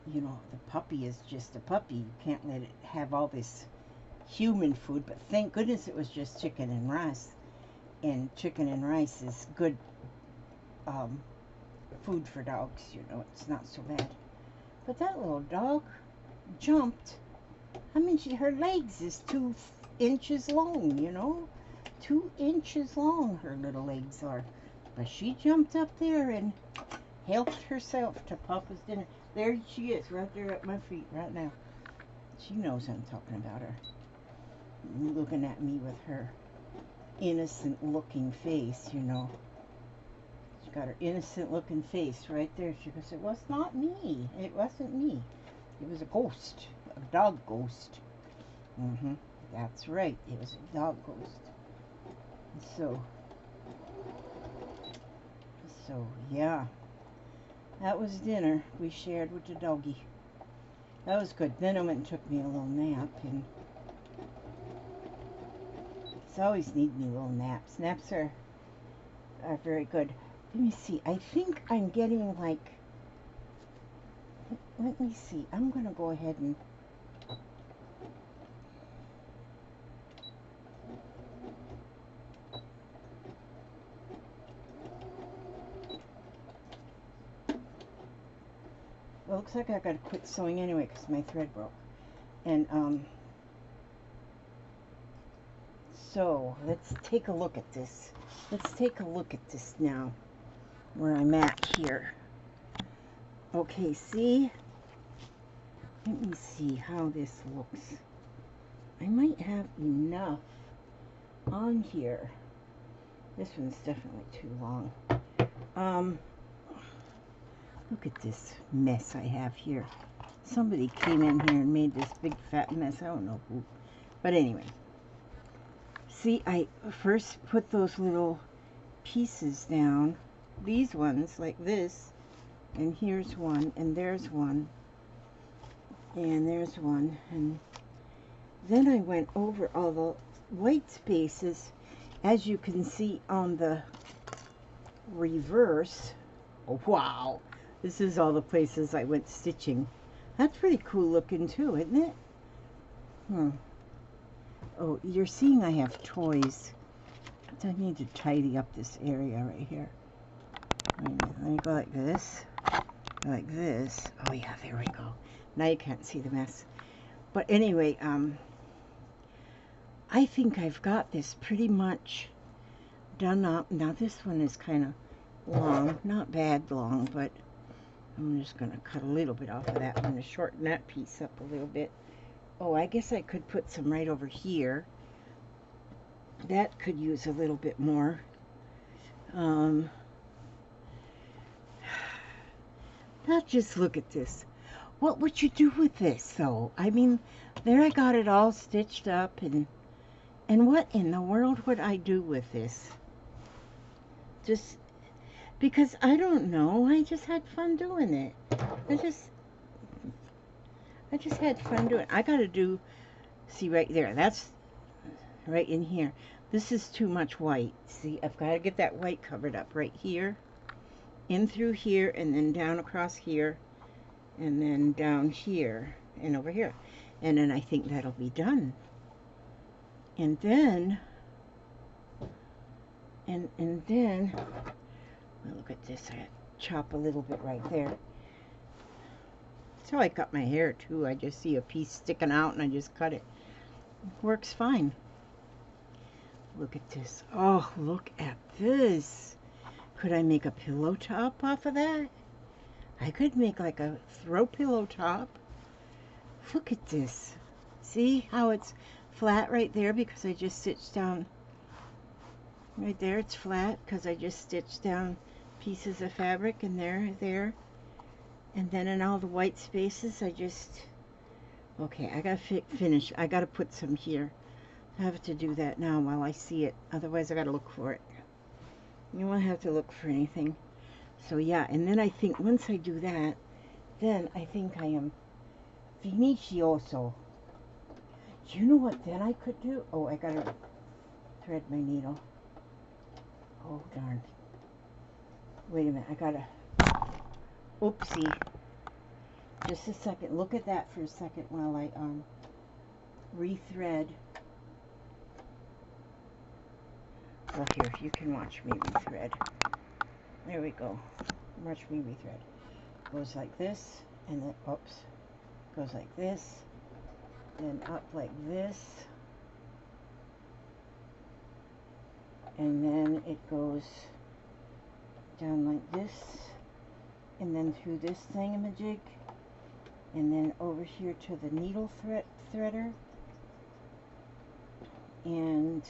the puppy is just a puppy. You can't let it have all this human food. But thank goodness it was just chicken and rice. And chicken and rice is good food for dogs. It's not so bad. But that little dog jumped. I mean, her legs is too inches long, you know? 2 inches long her little legs are. But she jumped up there and helped herself to Papa's dinner. There she is, right there at my feet right now. She knows I'm talking about her. Looking at me with her innocent looking face, you know. She got her innocent looking face right there. She goes, it was not me. It wasn't me. It was a ghost. A dog ghost. That's right. It was a dog ghost. So yeah. That was dinner we shared with the doggy. That was good. Then I went and took me a little nap, and it's always need me little naps. Naps are very good. Let me see. I think I'm getting like. Let me see. I'm gonna go ahead and. Well, looks like I gotta quit sewing anyway because my thread broke. And so let's take a look at this. Let's take a look at this now, where I'm at here. Okay, see? Let me see how this looks. I might have enough on here. This one's definitely too long. Look at this mess I have here. Somebody came in here and made this big fat mess. I don't know who. But anyway. See, I first put those little pieces down. These ones, like this. And here's one. And there's one. And there's one. And then I went over all the white spaces. As you can see on the reverse. Oh, wow. This is all the places I went stitching. That's pretty cool looking too, isn't it? Oh, you're seeing I have toys. I need to tidy up this area right here. Let me go like this. Like this. Oh yeah, there we go. Now you can't see the mess. But anyway, I think I've got this pretty much done up. Now this one is kind of long. Not bad long, but I'm just going to cut a little bit off of that. I'm going to shorten that piece up a little bit. Oh, I guess I could put some right over here. That could use a little bit more. Now just look at this. What would you do with this, though? I mean, there I got it all stitched up, and what in the world would I do with this? Just because I don't know. I just had fun doing it. I just had fun doing it. I got to do, see right there. That's right in here. This is too much white. See, I've got to get that white covered up right here, in through here, and then down across here, and then down here, and over here. And then I think that'll be done. And then, and then, well, look at this. I chop a little bit right there. That's how I cut my hair too. I just see a piece sticking out and I just cut it. Works fine. Look at this. Oh, look at this. Could I make a pillow top off of that? I could make like a throw pillow top. Look at this. See how it's flat right there because I just stitched down. Right there it's flat because I just stitched down pieces of fabric, and there. And then in all the white spaces I just, okay, I gotta finish. I gotta put some here. I have to do that now while I see it. Otherwise I gotta look for it. You won't have to look for anything. So yeah, and then I think once I do that, then I think I am finicioso. You know what then I could do? Oh, I gotta thread my needle. Oh darn. Wait a minute, I gotta, oopsie. Just a second, look at that for a second while I rethread. Well, here, you can watch me rethread. There we go. Watch me rethread. Goes like this, and then, oops, goes like this, then up like this, and then it goes down like this, and then through this thingamajig, and then over here to the needle threader, and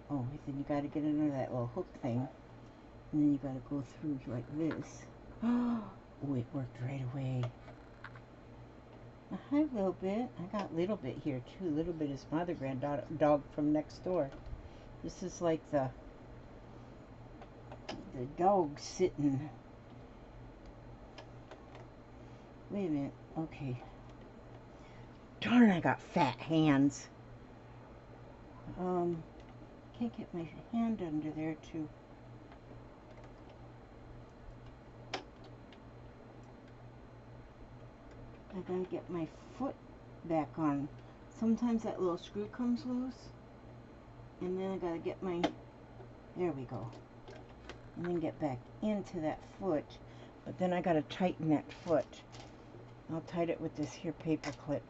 oh, then you got to get under that little hook thing, and then you got to go through like this. Oh, it worked right away. Hi, little bit. I got little bit here too. Little bit is my other dog from next door. This is like the dog sitting. Wait a minute. Okay. Darn, I got fat hands. Can't get my hand under there too. I gotta get my foot back on. Sometimes that little screw comes loose, and then I gotta get my, there we go, and then get back into that foot, but then I gotta tighten that foot. I'll tighten it with this here paper clip.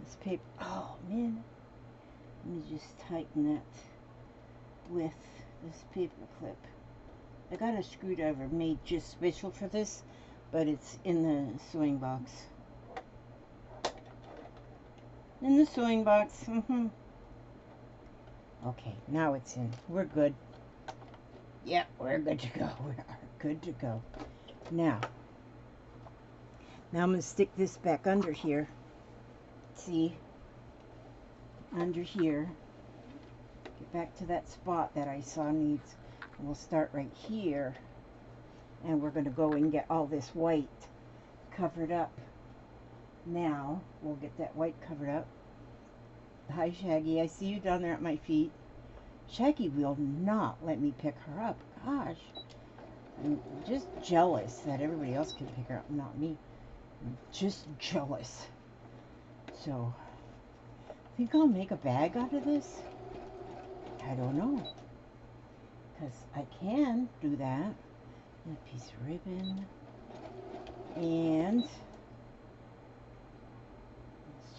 This paper, oh man, let me just tighten that with this paper clip. I got a screwdriver made just special for this, but it's in the sewing box. In the sewing box. Okay, now it's in. We're good. Yep, we're good to go. We are good to go. Now I'm going to stick this back under here. See? Under here. Get back to that spot that I saw needs. We'll start right here. And we're going to go and get all this white covered up. Now, we'll get that white covered up. Hi, Shaggy. I see you down there at my feet. Shaggy will not let me pick her up. Gosh. I'm just jealous that everybody else can pick her up, not me. I'm just jealous. So, think I'll make a bag out of this? I don't know. Because I can do that. A piece of ribbon, and let's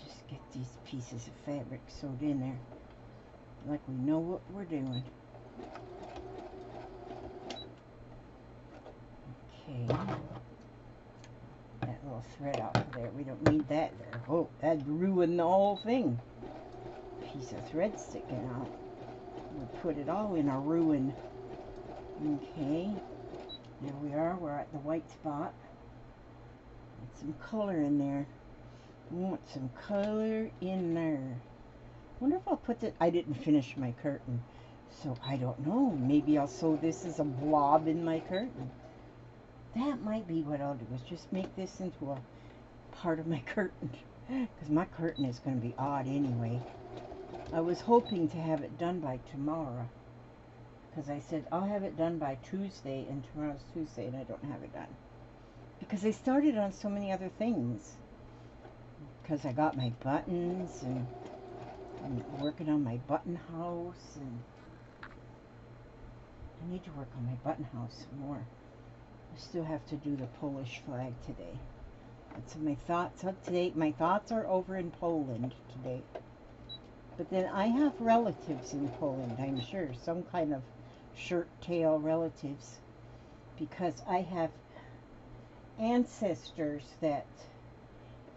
just get these pieces of fabric sewed in there like we know what we're doing. Okay, that little thread out there, we don't need that there. Oh, that'd ruin the whole thing. Piece of thread sticking out, we'll put it all in a ruin. Okay. There we are, we're at the white spot. Get some color in there. We want some color in there. Wonder if I'll put that, I didn't finish my curtain, so I don't know. Maybe I'll sew this as a blob in my curtain. That might be what I'll do, is just make this into a part of my curtain. Because my curtain is going to be odd anyway. I was hoping to have it done by tomorrow. Because I said I'll have it done by Tuesday, and tomorrow's Tuesday, and I don't have it done. Because I started on so many other things. Because I got my buttons, and I'm working on my button house, and I need to work on my button house some more. I still have to do the Polish flag today. That's my thoughts of today. My thoughts are over in Poland today. But then I have relatives in Poland, I'm sure. Some kind of shirt tail relatives. Because I have ancestors that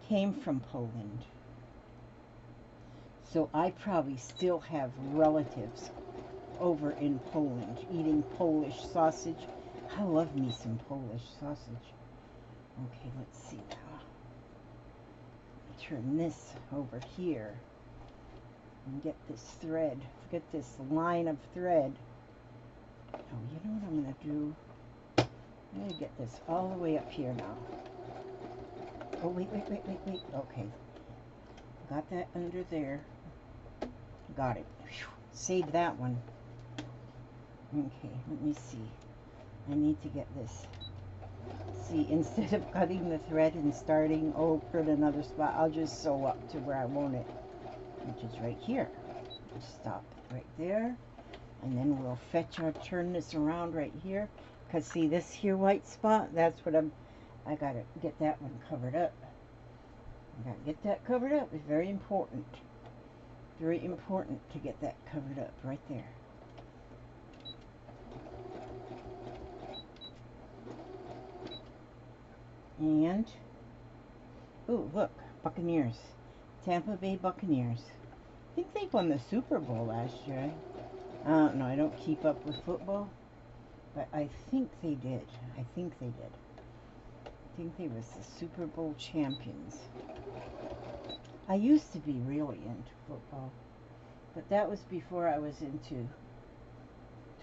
came from Poland. So I probably still have relatives over in Poland eating Polish sausage. I love me some Polish sausage. Okay, let's see now. Turn this over here and get this thread, get this line of thread. Oh, you know what I'm going to do? I'm going to get this all the way up here now. Oh, wait. Okay. Got that under there. Got it. Whew. Save that one. Okay, let me see. I need to get this. See, instead of cutting the thread and starting over at another spot, I'll just sew up to where I want it, which is right here. Stop right there, and then we'll turn this around right here, because see this here white spot, that's what I gotta get that one covered up. I gotta get that covered up. It's very important. Very important to get that covered up right there. And, ooh, look, Buccaneers. Tampa Bay Buccaneers. I think they won the Super Bowl last year. I don't know, I don't keep up with football, but I think they did. I think they was the Super Bowl champions. I used to be really into football, but that was before I was into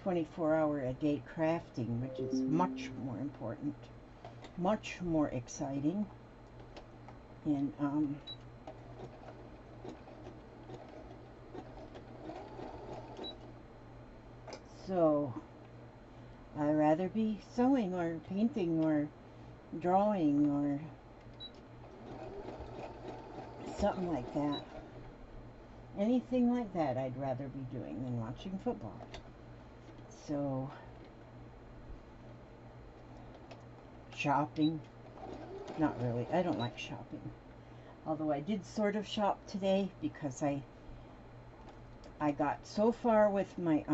24-hour-a-day crafting, which is much more important, much more exciting, and so I'd rather be sewing or painting or drawing or something like that. Anything like that I'd rather be doing than watching football. So, shopping, not really. I don't like shopping. Although I did sort of shop today because I got so far with my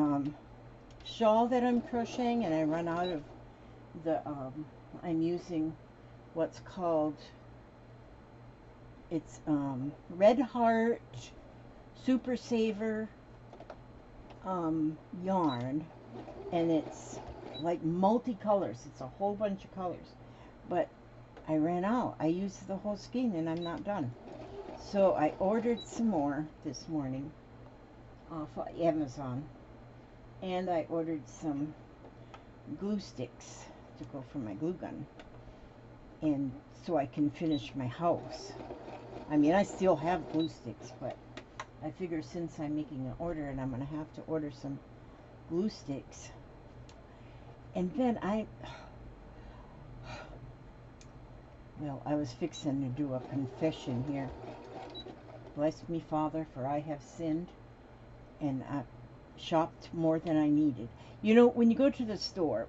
shawl that I'm crocheting, and I run out of the I'm using what's called, it's Red Heart Super Saver yarn, and it's like multicolors. It's a whole bunch of colors, but I ran out. I used the whole skein and I'm not done. So I ordered some more this morning off of Amazon, and I ordered some glue sticks to go for my glue gun, and so I can finish my house. I mean, I still have glue sticks, but I figure since I'm making an order and I'm going to have to order some glue sticks. And then I was fixing to do a confession here. Bless me, Father, for I have sinned, and I shopped more than I needed. You know, when you go to the store,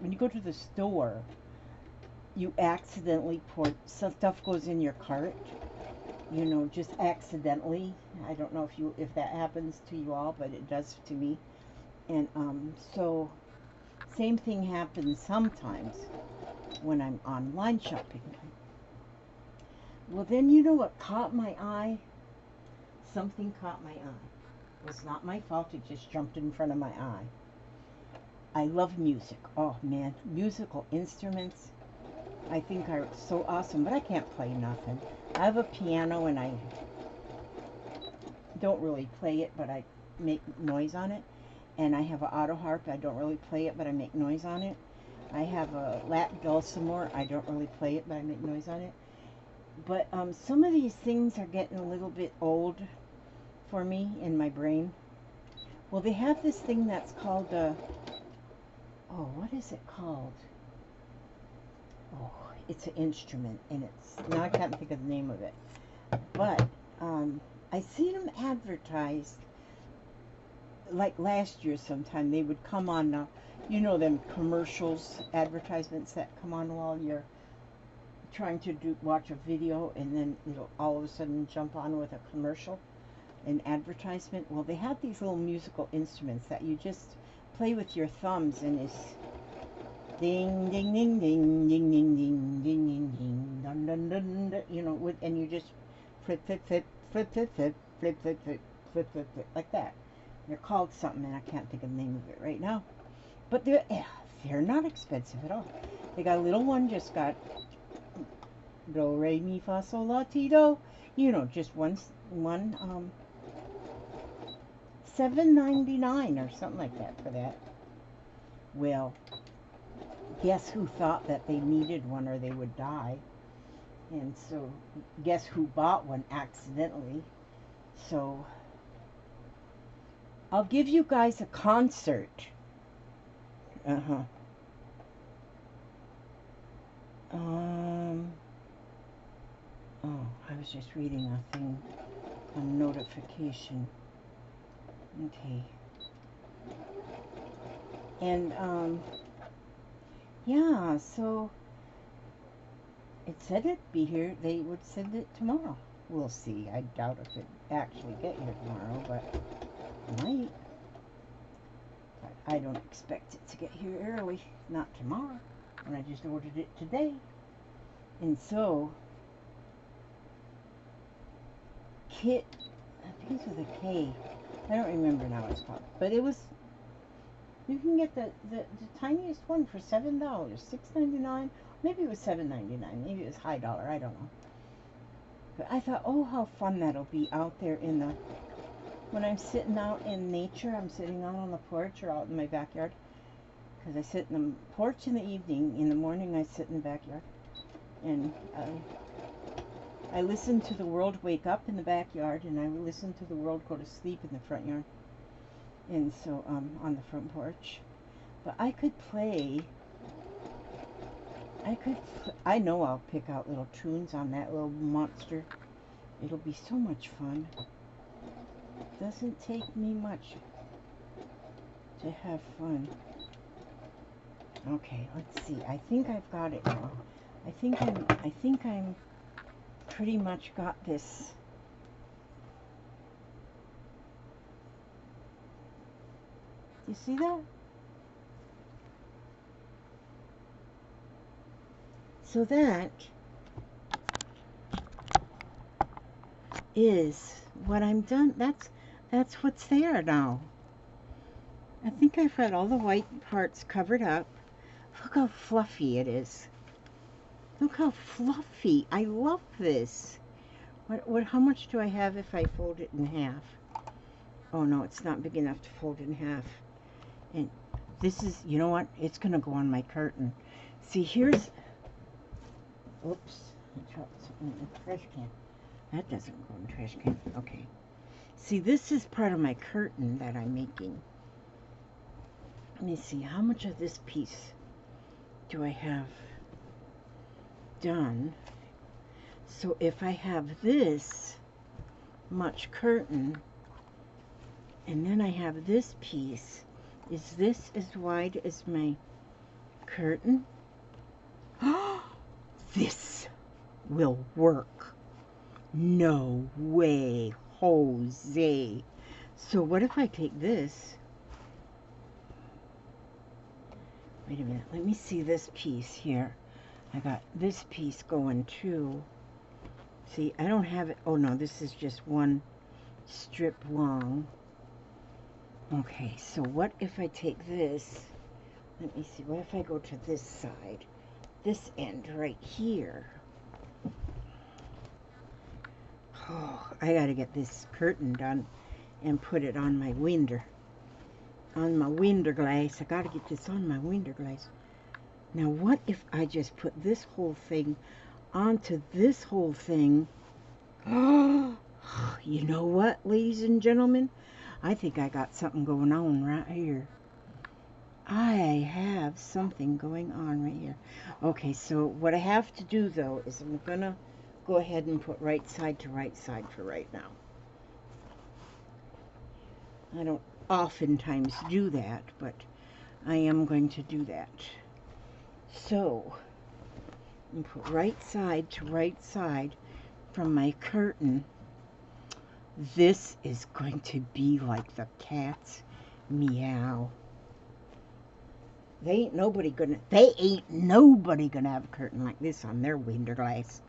you accidentally pour, some stuff goes in your cart, you know, just accidentally. I don't know if that happens to you all, but it does to me. And so same thing happens sometimes when I'm online shopping. Well, then you know what caught my eye? Something caught my eye. It was not my fault, it just jumped in front of my eye. I love music. Oh man, musical instruments I think are so awesome, but I can't play nothing. I have a piano and I don't really play it, but I make noise on it. And I have an auto harp. I don't really play it, but I make noise on it. I have a lap dulcimer. I don't really play it, but I make noise on it. But some of these things are getting a little bit old for me in my brain. Well, they have this thing that's called what is it called? Oh, it's an instrument, and now I can't think of the name of it. But I see them advertised, like last year sometime. They would come on, you know, them commercials, advertisements that come on while you're trying to watch a video, and then it'll all of a sudden jump on with a commercial, an advertisement. Well, they have these little musical instruments that you just play with your thumbs, and it's ding ding ding ding ding ding ding ding ding ding dun dun dun, dun, you know, and you just flip flip flip flip flip flip flip flip flip flip flip flip like that. They're called something, and I can't think of the name of it right now. But they're not expensive at all. They got a little one, just got do re mi fa sol la ti do, you know, just one $7.99 or something like that for that. Well, guess who thought that they needed one or they would die? And so guess who bought one accidentally? So I'll give you guys a concert. Oh, I was just reading a thing, a notification. Okay. And, yeah, so it said it'd be here. They would send it tomorrow. We'll see. I doubt if it actually get here tomorrow, but it might. But I don't expect it to get here early. Not tomorrow. And I just ordered it today. And so, Kit, I think it's with a K. I don't remember now what it's called. But it was, you can get the tiniest one for $7, $6.99. Maybe it was $7.99. Maybe it was high dollar. I don't know. But I thought, oh, how fun that'll be out there in the, when I'm sitting out in nature, I'm sitting out on the porch or out in my backyard. Because I sit in the porch in the evening. In the morning, I sit in the backyard. And I listen to the world wake up in the backyard, and I listen to the world go to sleep in the front yard. And so, on the front porch. But I could play. I know I'll pick out little tunes on that little monster. It'll be so much fun. Doesn't take me much to have fun. Okay, let's see. I think I've got it now. I think I'm pretty much got this. You see that? So that is what I'm done. That's what's there now. I think I've got all the white parts covered up. Look how fluffy it is. Look how fluffy. I love this. How much do I have if I fold it in half? Oh no, it's not big enough to fold in half. And this is, you know what? It's gonna go on my curtain. See, here's, oops, I dropped something in the trash can. That doesn't go in the trash can. Okay. See, this is part of my curtain that I'm making. Let me see, how much of this piece do I have done? So if I have this much curtain, and then I have this piece, is this as wide as my curtain? This will work. No way, Jose. So what if I take this? Wait a minute, let me see this piece here. I got this piece going too. See, I don't have it. Oh no, this is just one strip long. Okay, so what if I take this? Let me see, what if I go to this side? This end right here. Oh, I gotta get this curtain done and put it on my window. On my window glass. I gotta get this on my window glass. Now what if I just put this whole thing onto this whole thing? Oh, you know what, ladies and gentlemen? I think I got something going on right here. I have something going on right here. Okay, so what I have to do though is I'm gonna go ahead and put right side to right side for right now. I don't oftentimes do that, but I am going to do that. So, I'm put right side to right side from my curtain. This is going to be like the cat's meow. They ain't nobody gonna have a curtain like this on their window glass.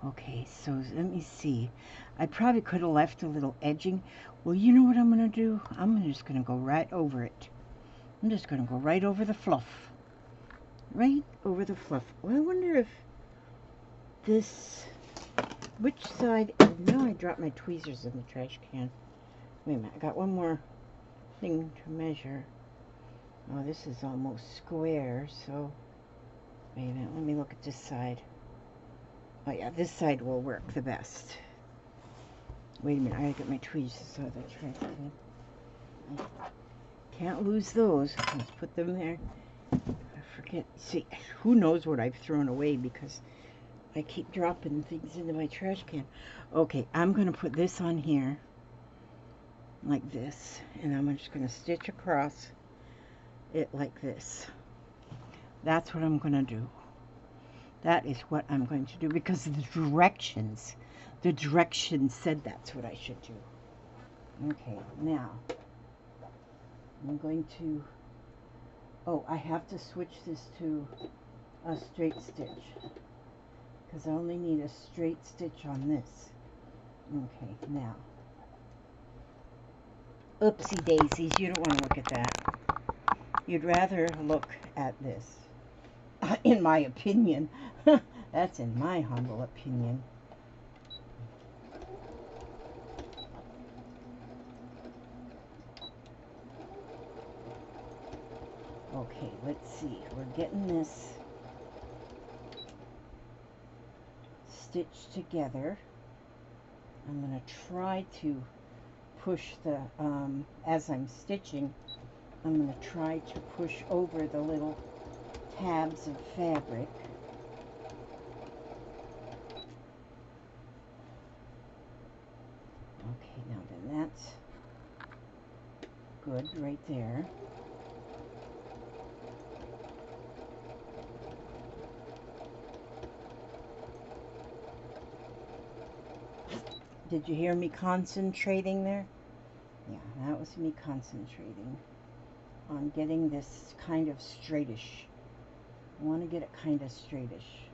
Okay, so let me see. I probably could have left a little edging. Well, you know what I'm going to do? I'm just going to go right over it. I'm just going to go right over the fluff. Right over the fluff. Well, I wonder if this, which side, no, I dropped my tweezers in the trash can. Wait a minute, I got one more thing to measure. Oh, this is almost square, so, wait a minute, let me look at this side. Oh yeah, this side will work the best. Wait a minute, I gotta get my tweezers out of the trash can. Can't lose those. Let's put them there. I forget. See, who knows what I've thrown away because I keep dropping things into my trash can. Okay, I'm gonna put this on here like this, and I'm just gonna stitch across it like this. That's what I'm gonna do. That is what I'm going to do because of the directions said that's what I should do. Okay, now I'm going to, oh, I have to switch this to a straight stitch because I only need a straight stitch on this. Okay, now, oopsie daisies, you don't want to look at that. You'd rather look at this, in my opinion. That's in my humble opinion. Okay, let's see. We're getting this stitched together. I'm going to try to push the, as I'm stitching, I'm going to try to push over the little tabs of fabric. Okay, now then that's good right there. Did you hear me concentrating there? Yeah, that was me concentrating on getting this kind of straightish. I want to get it kind of straightish.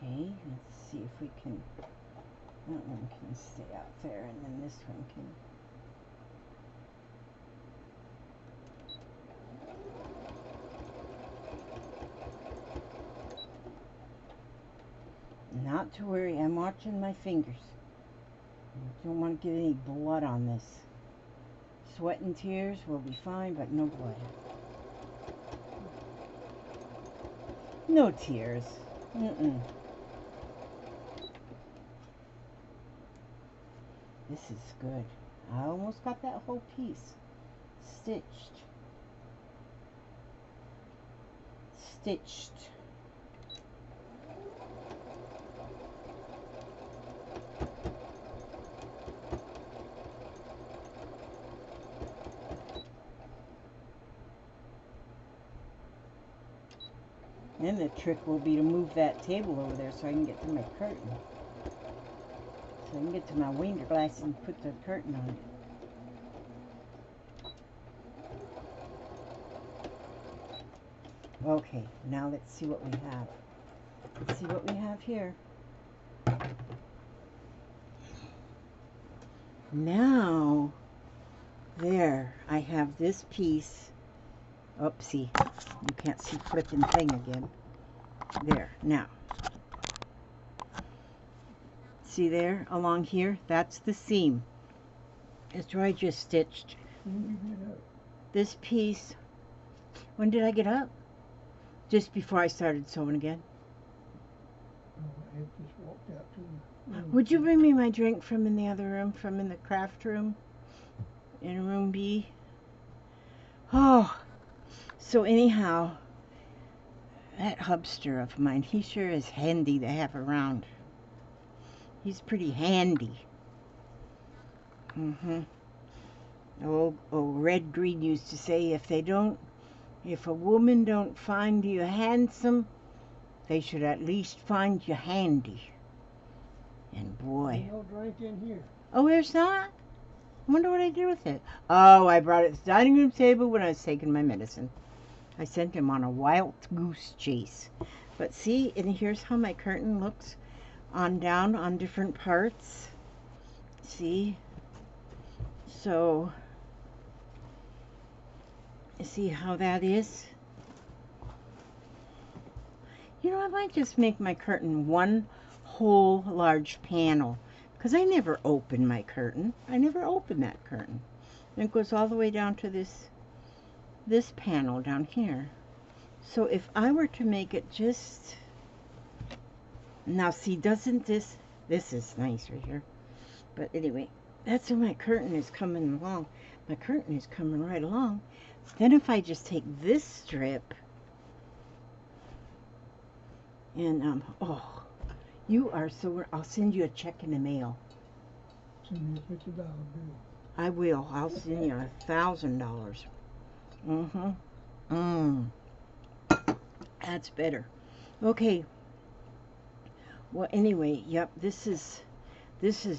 Okay, let's see if we can, that one can stay out there and then this one can. Not to worry, I'm watching my fingers. I don't want to get any blood on this. Sweat and tears will be fine, but no blood. No tears. Mm-mm. This is good. I almost got that whole piece stitched. Stitched. Then the trick will be to move that table over there so I can get to my curtain. So I can get to my window glass and put the curtain on it. Okay, now let's see what we have. Let's see what we have here. Now, there, I have this piece. Oopsie, you can't see flipping thing again. There, now. See there, along here? That's the seam. That's where I just stitched. When did you get up? This piece, when did I get up? Just before I started sewing again. Oh, I just walked out to the room. Would you bring me my drink from in the other room, from in the craft room? In room B? Oh, so anyhow, that hubster of mine, he sure is handy to have around. He's pretty handy. Old Red Green used to say, if a woman don't find you handsome, they should at least find you handy. And boy. There's no drink in here. Oh, there's not? I wonder what I did with it. Oh, I brought it to the dining room table when I was taking my medicine. I sent him on a wild goose chase. But see, and here's how my curtain looks down on different parts. See? So, see how that is? You know, I might just make my curtain one whole large panel. Because I never open my curtain. I never open that curtain. And it goes all the way down to this panel down here. So if I were to make it just... Now see, doesn't this is nice right here. But anyway, that's where my curtain is coming along. My curtain is coming right along. Then if I just take this strip And, oh, you are so, I'll send you a check in the mail. Send me a $50 bill. I will. I'll send you $1,000. Mm-hmm. That's better. Okay. Well, anyway, yep, this is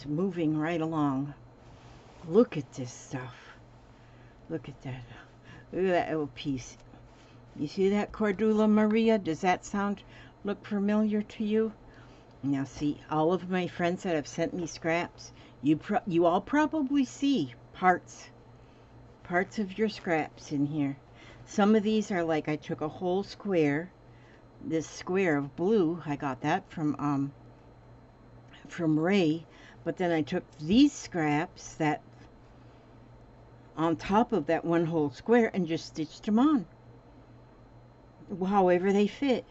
moving right along. Look at this stuff. Look at that. Look at that little piece. You see that, Cordula Maria? Does that look familiar to you? Now, see, all of my friends that have sent me scraps, you all probably see parts of your scraps in here. Some of these are like I took a whole square, this square of blue. I got that from Ray, but then I took these scraps that on top of that one whole square and just stitched them on however they fit.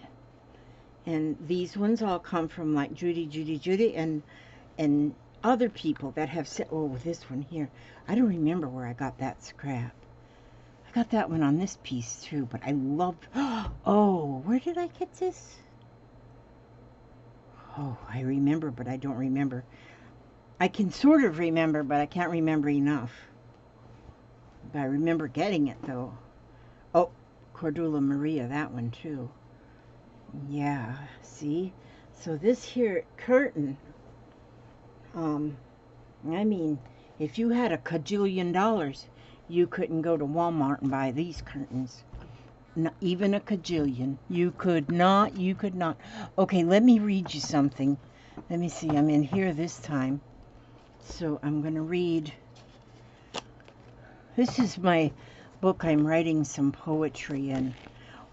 And these ones all come from like Judy, and other people that have said, oh, this one here. I don't remember where I got that scrap. I got that one on this piece too, but I loved, oh, where did I get this? Oh, I remember, but I don't remember. I can sort of remember, but I can't remember enough. But I remember getting it though. Oh, Cordula Maria, that one too. Yeah, see? So this here curtain, I mean, if you had a cajillion dollars, you couldn't go to Walmart and buy these curtains. Not even a cajillion. You could not. Okay, let me read you something. Let me see, I'm in here this time. So I'm going to read. This is my book. I'm writing some poetry in.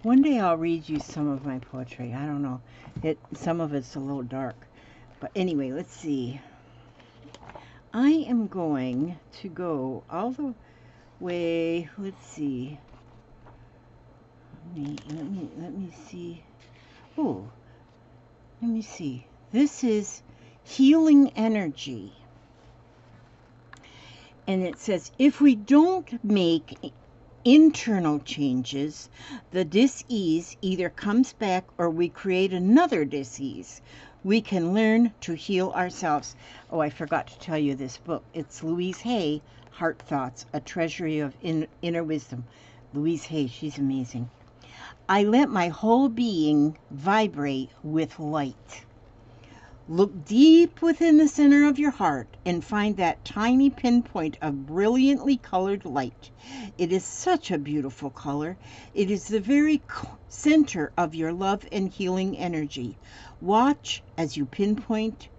One day I'll read you some of my poetry. I don't know. Some of it's a little dark. But anyway, let's see. I am going to go all the way. Let's see. Let me see. Oh, let me see. This is healing energy. And it says, if we don't make internal changes, the dis-ease either comes back or we create another dis-ease. We can learn to heal ourselves. Oh, I forgot to tell you this book. It's Louise Hay, Heart Thoughts, A Treasury of Inner Wisdom. Louise Hay, she's amazing. I let my whole being vibrate with light. Look deep within the center of your heart and find that tiny pinpoint of brilliantly colored light. It is such a beautiful color. It is the very center of your love and healing energy. Watch as your pinpoint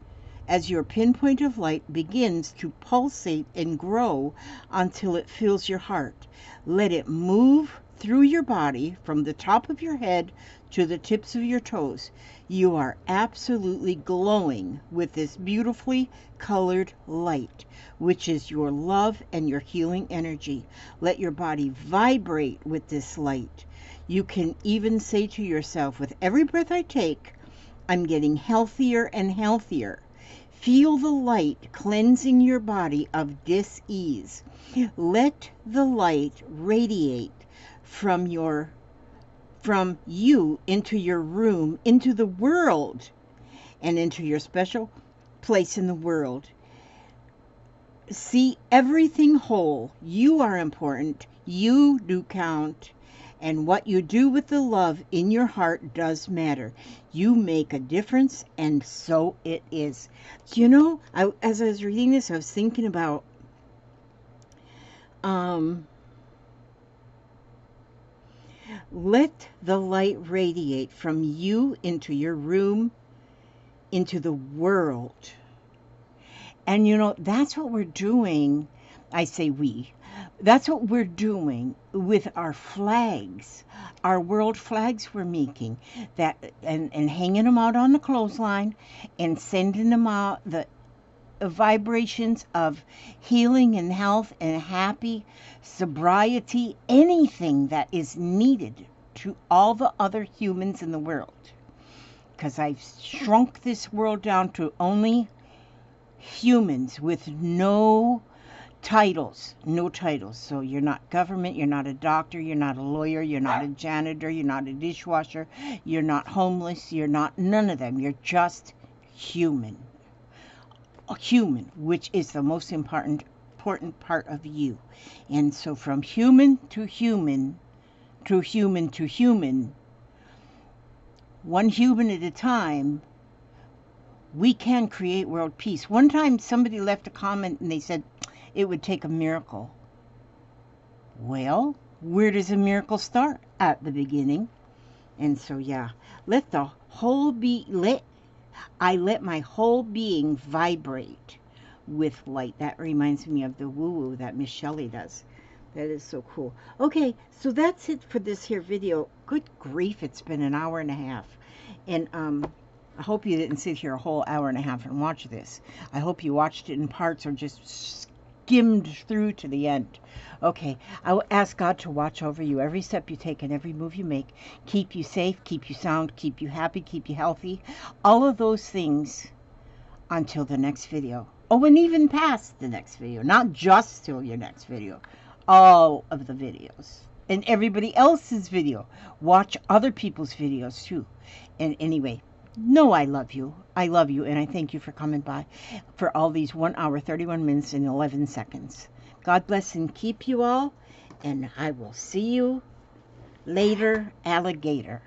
of light begins to pulsate and grow until it fills your heart. Let it move through your body from the top of your head to the tips of your toes. You are absolutely glowing with this beautifully colored light, which is your love and your healing energy. Let your body vibrate with this light. You can even say to yourself, with every breath I take, I'm getting healthier and healthier. Feel the light cleansing your body of dis-ease. Let the light radiate from you into your room, into the world, and into your special place in the world. See everything whole. You are important. You do count. And what you do with the love in your heart does matter. You make a difference, and so it is. You know, as I was reading this, I was thinking about let the light radiate from you into your room, into the world. And you know, that's what we're doing. I say we. That's what we're doing with our flags, our world flags we're making, that and hanging them out on the clothesline and sending them out, the vibrations of healing and health and happy, sobriety, anything that is needed to all the other humans in the world. Because I've shrunk this world down to only humans with no Titles, no titles. So you're not government, you're not a doctor, you're not a lawyer, you're not a janitor, you're not a dishwasher, you're not homeless, you're not none of them. You're just human. A human, which is the most important part of you. And so from human to human, to human to human, one human at a time, we can create world peace. One time somebody left a comment and they said it would take a miracle. Well, where does a miracle start? At the beginning. And so yeah, let my whole being vibrate with light. That reminds me of the woo-woo that Miss Shelley does. That is so cool. Okay, so that's it for this here video. Good grief, it's been an hour and a half. And I hope you didn't sit here a whole hour and a half and watch this. I hope you watched it in parts or just skimmed through to the end. Okay, I will ask God to watch over you every step you take and every move you make. Keep you safe, keep you sound, keep you happy, keep you healthy. All of those things until the next video. Oh, and even past the next video. Not just till your next video. All of the videos. And everybody else's video. Watch other people's videos too. And anyway, know I love you. I love you, and I thank you for coming by for all these 1 hour, 31 minutes, and 11 seconds. God bless and keep you all, and I will see you later, alligator.